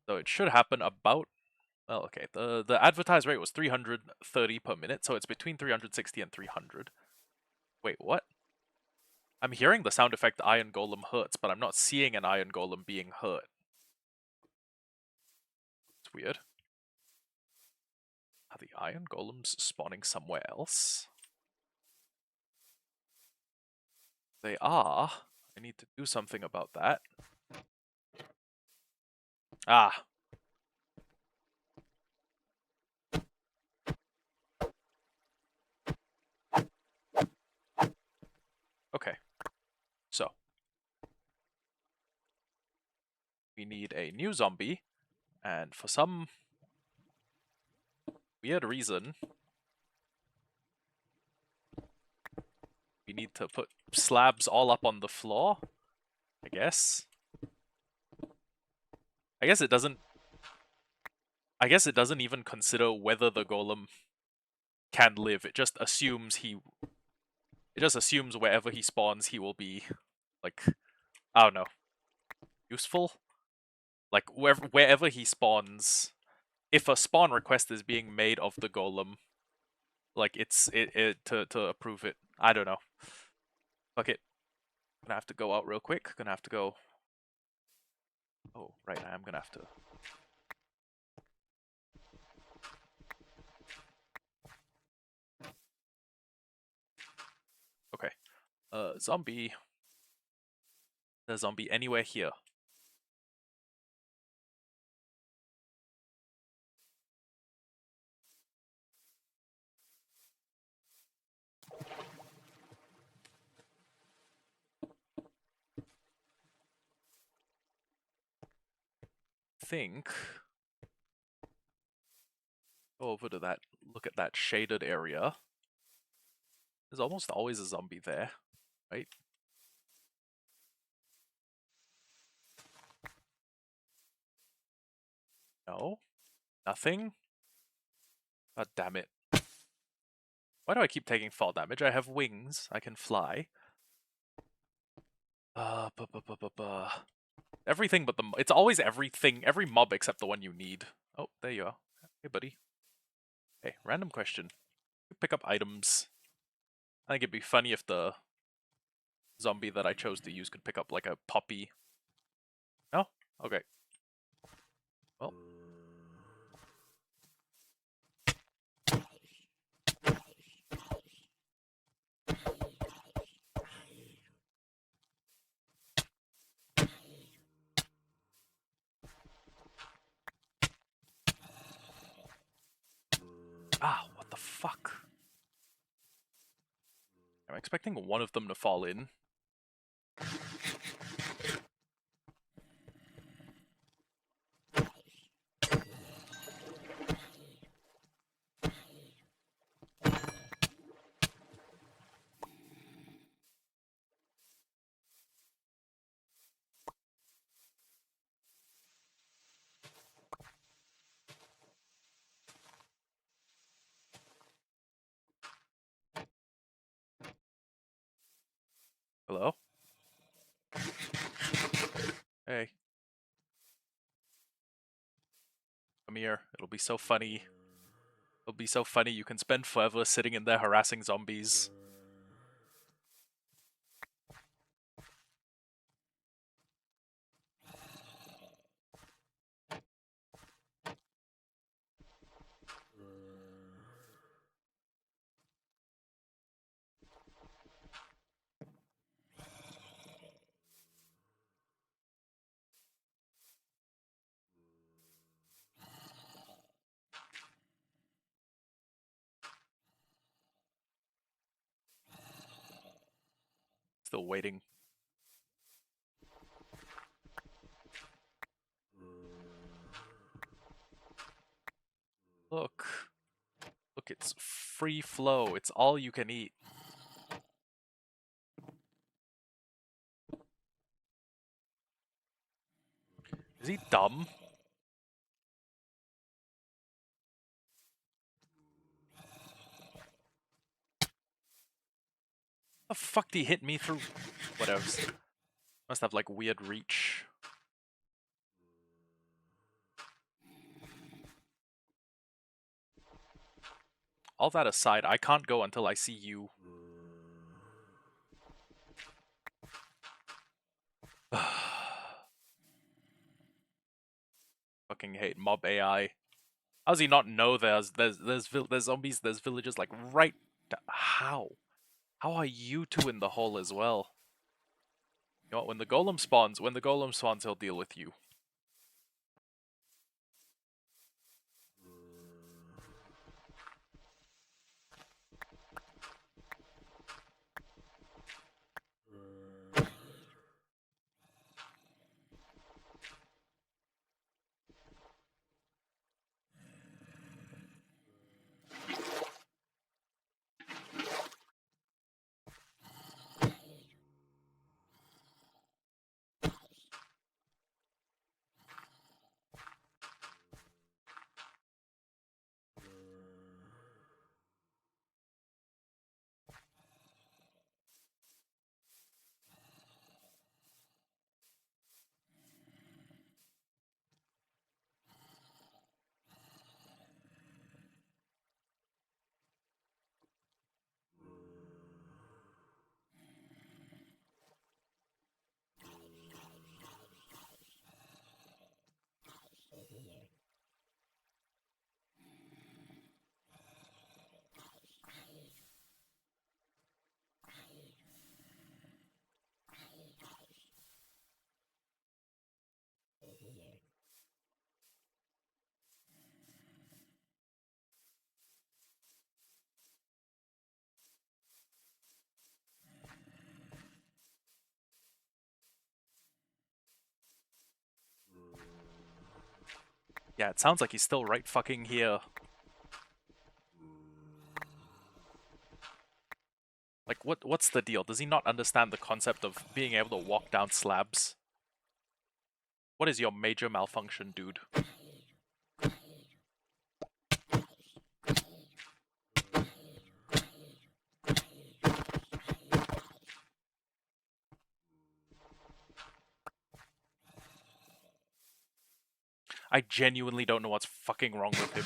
So it should happen about. Well, okay. The advertised rate was 330 per minute, so it's between 360 and 300. Wait, what? I'm hearing the sound effect Iron Golem hurts, but I'm not seeing an Iron Golem being hurt. It's weird. Are the Iron Golems spawning somewhere else? They are. I need to do something about that. Ah. Okay. So. We need a new zombie, and for some weird reason, we need to put slabs all up on the floor, I guess. I guess it doesn't even consider whether the golem can live. It just assumes wherever he spawns he will be, like, I don't know, useful? Like, wherever he spawns, if a spawn request is being made of the golem, like, to approve it. I don't know. Fuck it. Gonna have to go out real quick. Gonna have to go. Oh, right, I am gonna have to. Okay. Zombie. The zombie anywhere here. Think. Go over to that. Look at that shaded area. There's almost always a zombie there, right? No? Nothing? God damn it. Why do I keep taking fall damage? I have wings. I can fly. Everything but the... It's always everything, every mob except the one you need. Oh, there you are. Hey, buddy. Hey, random question. You pick up items. I think it'd be funny if the zombie that I chose to use could pick up, like, a poppy. No? Okay. Well. Ah, what the fuck? I'm expecting one of them to fall in. Hello? Hey. Come here. It'll be so funny. It'll be so funny. You can spend forever sitting in there harassing zombies. Still waiting. Look. Look, it's free flow. It's all you can eat. Is he dumb? The fuck did he hit me through? Whatever. Must have like weird reach. All that aside, I can't go until I see you. Fucking hate mob AI. How does he not know there's zombies, there's villagers like right? How? How are you two in the hole as well? You know what? When the golem spawns, he'll deal with you. Yeah, it sounds like he's still right fucking here. Like, what's the deal? Does he not understand the concept of being able to walk down slabs? What is your major malfunction, dude? I genuinely don't know what's fucking wrong with him.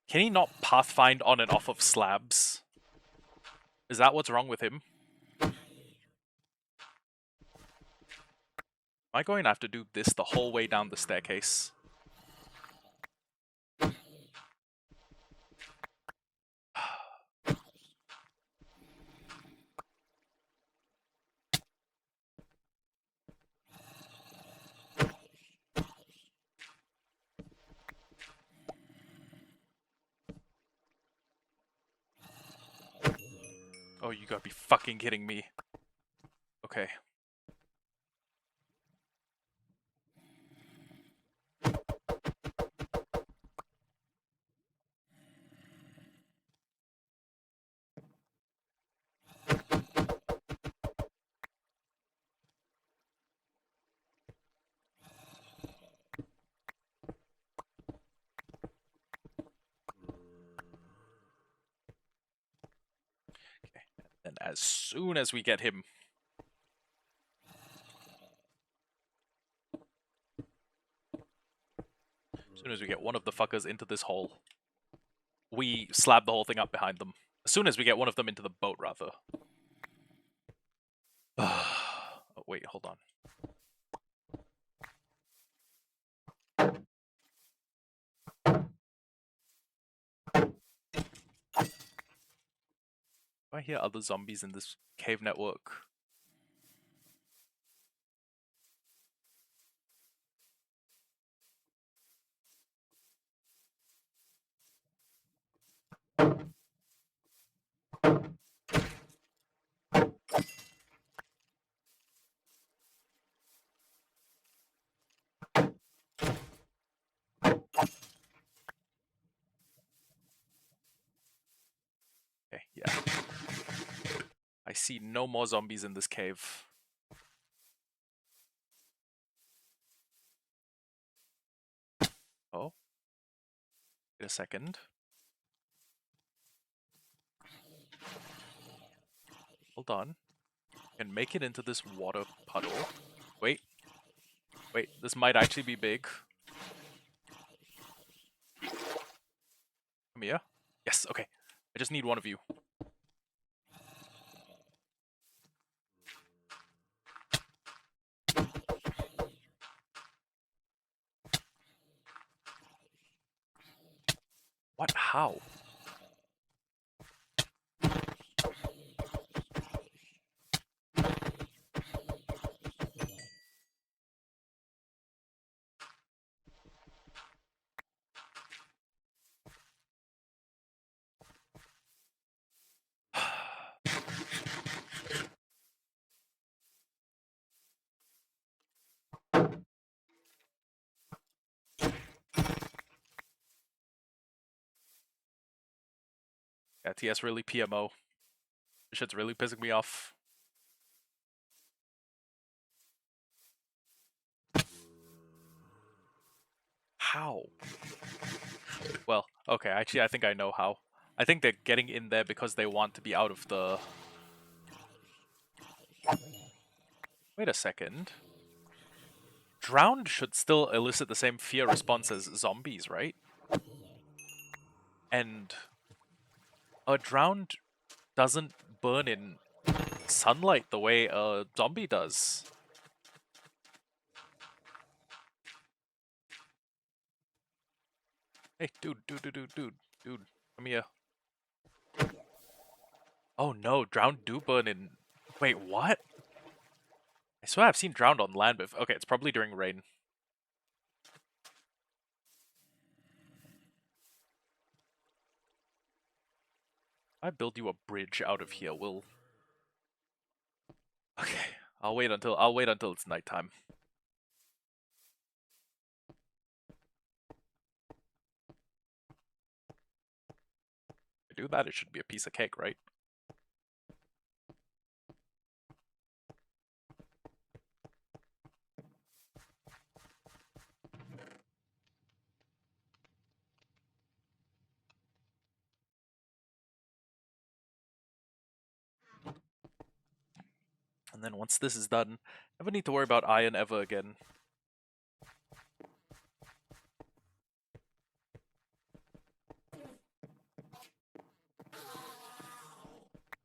Can he not pathfind on and off of slabs? Is that what's wrong with him? Am I going to have to do this the whole way down the staircase? Oh, you gotta be fucking kidding me. Okay. And as soon as we get him... As soon as we get one of the fuckers into this hole, we slab the whole thing up behind them. As soon as we get one of them into the boat, rather. Oh, wait, hold on. Do I hear other zombies in this cave network? Okay, yeah. I see no more zombies in this cave. Oh? Wait a second. Hold on. And make it into this water puddle. Wait. Wait, this might actually be big. Come here. Yes, okay. I just need one of you. What? How? Yeah, TS really PMO. This shit's really pissing me off. How? Well, okay, actually I think I know how. I think they're getting in there because they want to be out of the... Wait a second. Drowned should still elicit the same fear response as zombies, right? And a drowned doesn't burn in sunlight the way a zombie does. Hey, dude, come here. Oh no, drowned do burn in... Wait, what? I swear I've seen drowned on land before. Okay, it's probably during rain. I build you a bridge out of here, Will. Okay, I'll wait until it's nighttime. If I do that, it should be a piece of cake, right? And then once this is done, never need to worry about iron ever again.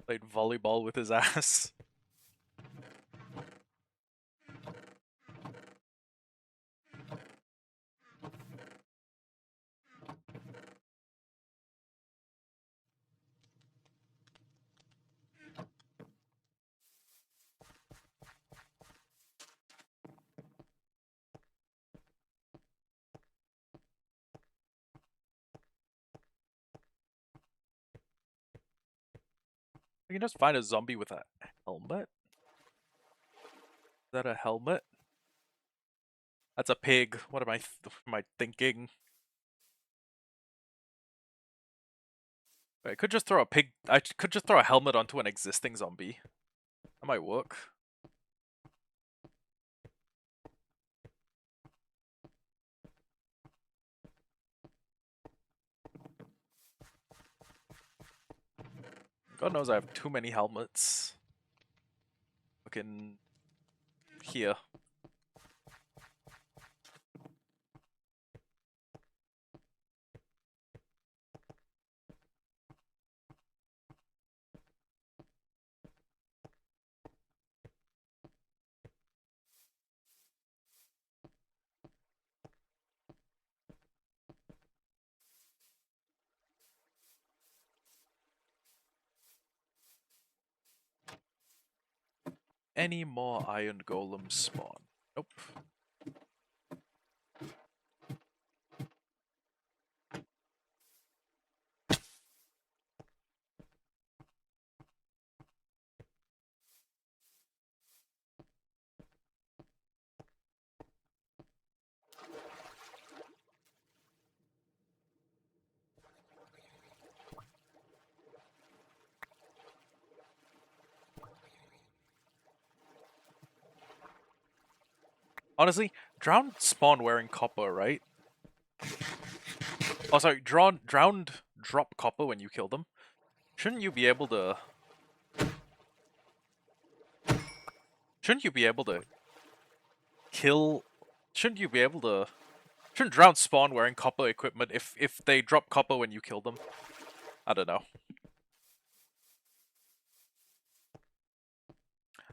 Played volleyball with his ass. I can just find a zombie with a helmet. Is that a helmet? That's a pig. What am I thinking? I could just throw a pig. I could just throw a helmet onto an existing zombie. That might work. God knows I have too many helmets. Fucking here. Any more iron golems spawn? Nope. Honestly, drowned spawn wearing copper, right? Oh, sorry, drowned drop copper when you kill them. Shouldn't you be able to... Shouldn't you be able to kill... Shouldn't you be able to... Shouldn't drowned spawn wearing copper equipment if they drop copper when you kill them? I don't know.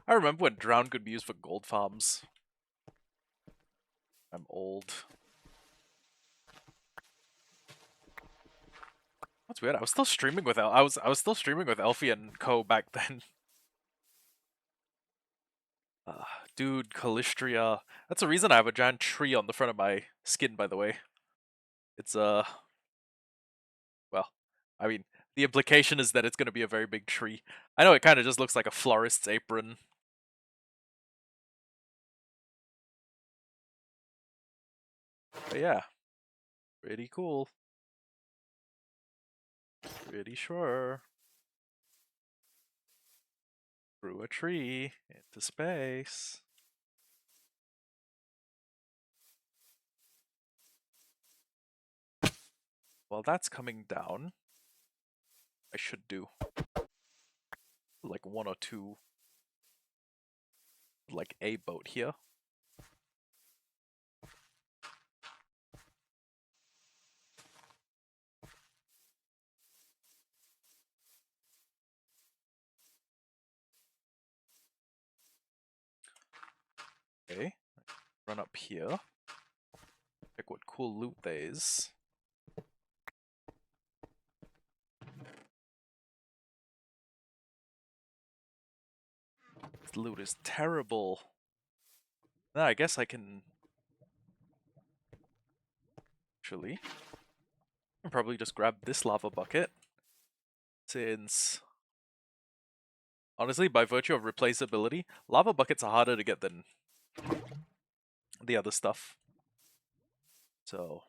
I remember when drowned could be used for gold farms. I'm old. That's weird. I was still streaming with I was still streaming with Elfie and Co back then. Dude, Calistria. That's the reason I have a giant tree on the front of my skin, by the way. It's well, I mean, the implication is that it's going to be a very big tree. I know it kind of just looks like a florist's apron. But yeah, pretty cool. Pretty sure. Through a tree into space. Well, that's coming down. I should do like one or two, like a boat here. Okay, run up here. Check what cool loot there is. This loot is terrible. Now I guess I can... Actually, I can probably just grab this lava bucket. Since... Honestly, by virtue of replaceability, lava buckets are harder to get than the other stuff. So...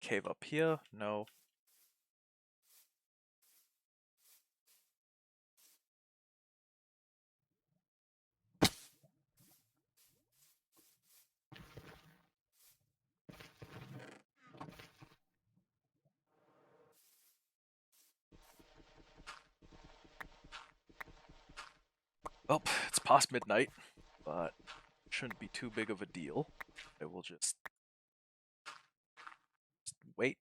Cave up here? No. Well, it's past midnight, but shouldn't be too big of a deal. I will just wait.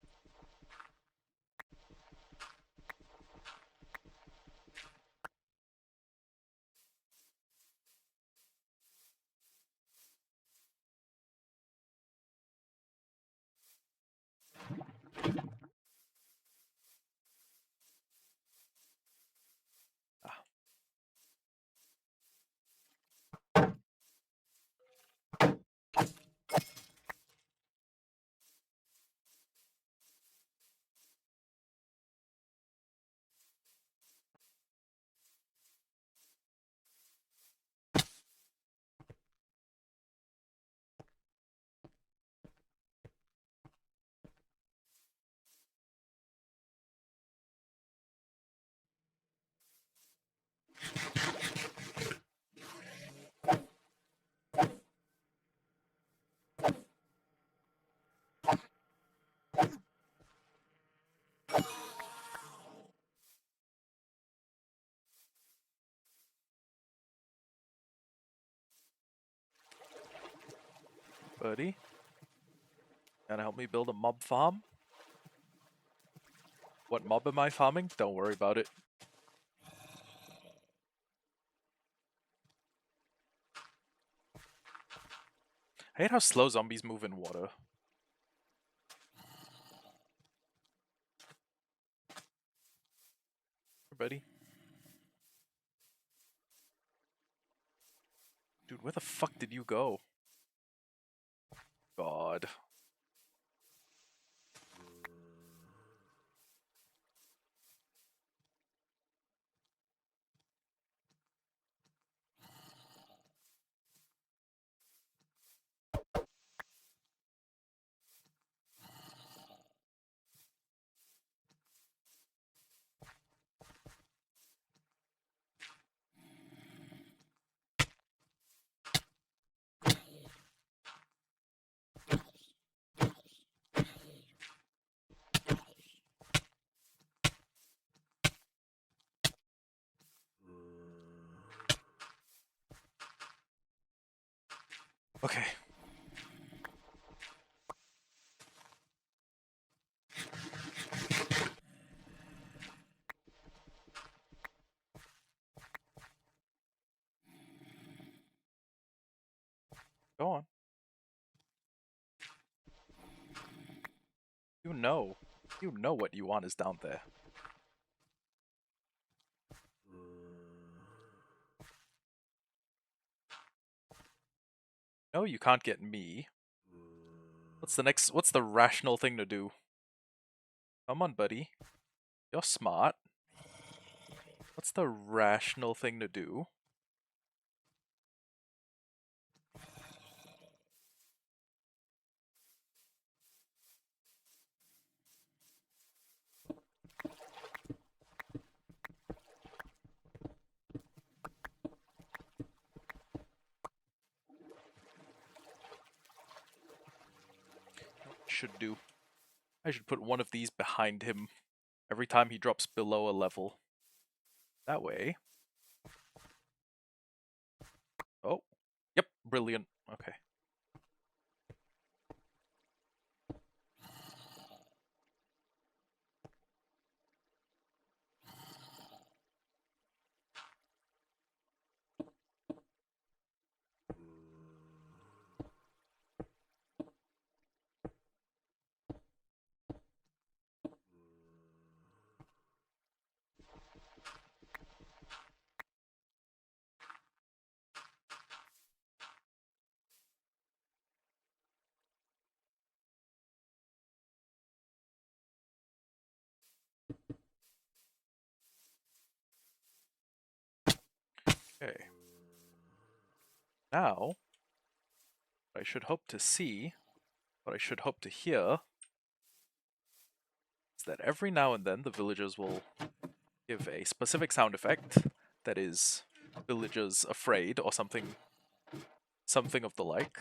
Buddy, gonna help me build a mob farm? What mob am I farming? Don't worry about it. I hate how slow zombies move in water. Buddy. Dude, where the fuck did you go? God. Okay. Go on. You know. You know what you want is down there. No, you can't get me. What's the rational thing to do? Come on, buddy. You're smart. What's the rational thing to do? Should do. I should put one of these behind him every time he drops below a level. That way. Oh. Yep, brilliant. Okay. Okay. Now, what I should hope to see, what I should hope to hear, is that every now and then the villagers will give a specific sound effect that is villagers afraid or something of the like.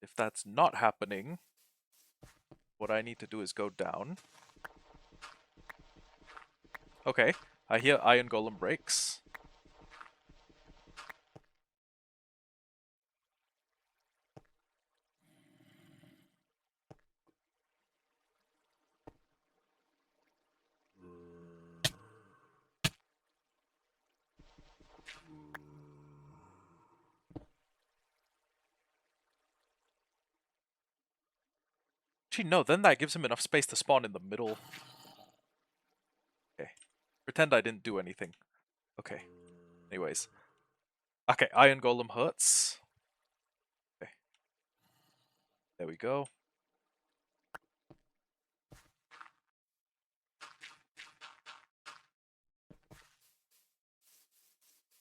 If that's not happening, what I need to do is go down. Okay, I hear Iron Golem breaks. Actually, no, then that gives him enough space to spawn in the middle. Okay. Pretend I didn't do anything. Okay. Anyways. Okay, Iron Golem hurts. Okay. There we go.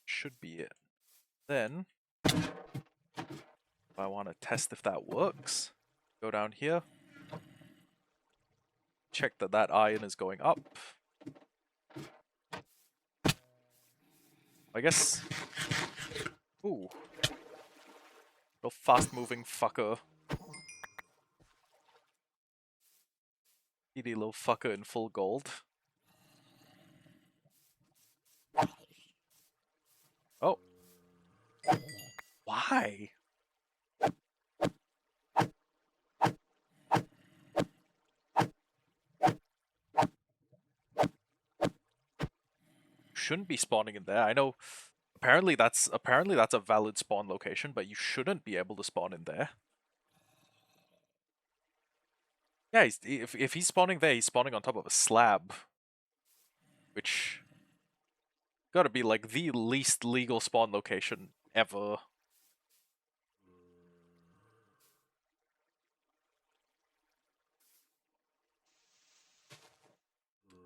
Should be it. Then, if I want to test if that works, go down here. Check that that iron is going up. I guess... Ooh. Real fast-moving fucker. Needy little fucker in full gold. Oh. Why? Shouldn't be spawning in there. I know apparently that's a valid spawn location, but you shouldn't be able to spawn in there. Yeah, if he's spawning there, he's spawning on top of a slab. Which gotta be like the least legal spawn location ever.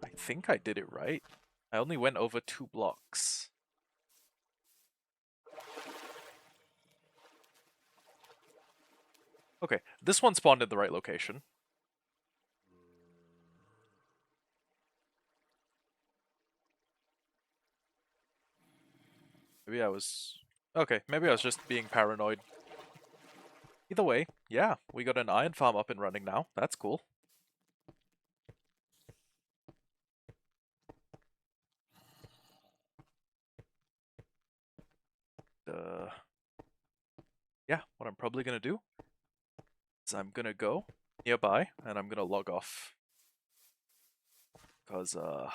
I think I did it right. I only went over 2 blocks. Okay, this one spawned in the right location. Maybe I was... Okay, maybe I was just being paranoid. Either way, yeah, we got an iron farm up and running now. That's cool. what I'm probably gonna do is I'm gonna go nearby and I'm gonna log off. Because I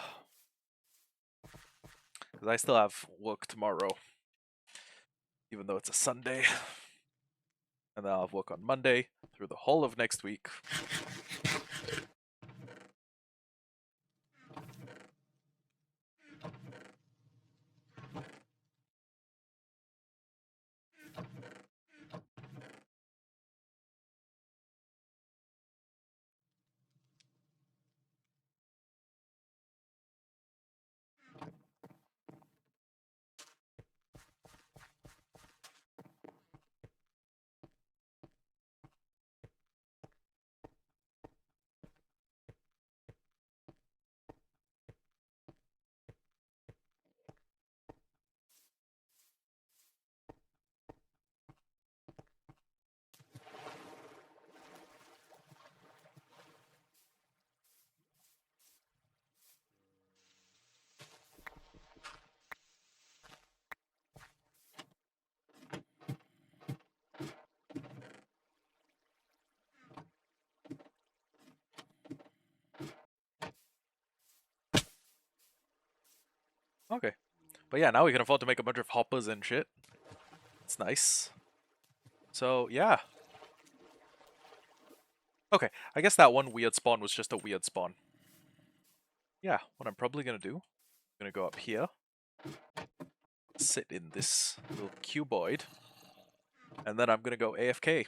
still have work tomorrow, even though it's a Sunday. And then I'll have work on Monday through the whole of next week. Okay. But yeah, now we can afford to make a bunch of hoppers and shit. It's nice. So, yeah. Okay, I guess that one weird spawn was just a weird spawn. Yeah, what I'm probably gonna do, I'm gonna go up here, sit in this little cuboid, and then I'm gonna go AFK.